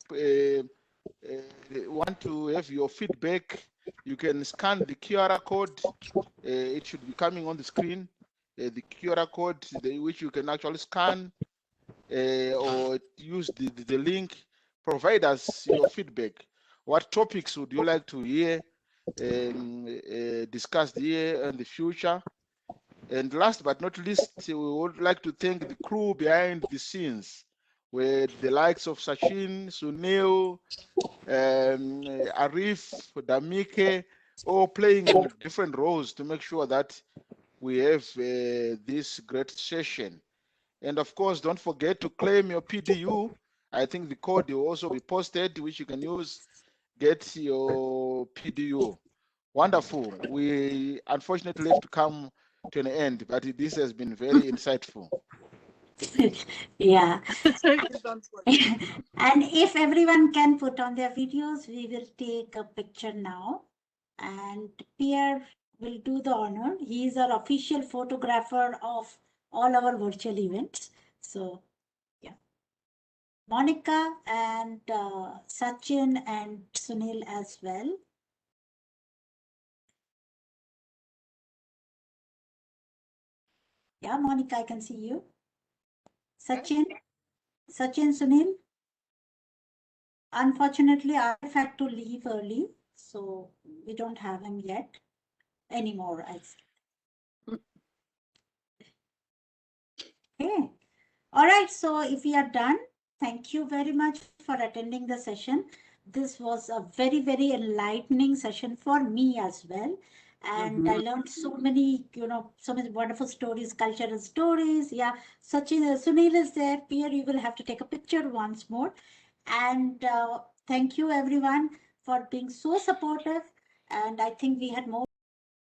Want to have your feedback? You can scan the QR code. It should be coming on the screen. The QR code, which you can actually scan. Or use the link. Provide us your feedback. What topics would you like to hear discussed here in the future? And last but not least, we would like to thank the crew behind the scenes, with the likes of Sachin, Sunil, Arif, Damike, all playing different roles to make sure that we have this great session. And of course, don't forget to claim your PDU. I think the code will also be posted, which you can use, get your PDU. Wonderful. We unfortunately have to come to an end, but this has been very insightful. Yeah. And if everyone can put on their videos, we will take a picture now. And Pierre will do the honor. He is our official photographer of all our virtual events. So, yeah. Monica and Sachin and Sunil as well. Yeah, Monica, I can see you. Sachin, Sunil. Unfortunately, I've had to leave early, so we don't have him yet anymore. Okay. All right. So if we are done, thank you very much for attending the session. This was a very, very enlightening session for me as well. And I learned so many, so many wonderful stories, cultural stories. Yeah. Sunil is there. Pierre, you will have to take a picture once more. And thank you everyone for being so supportive. And I think we had more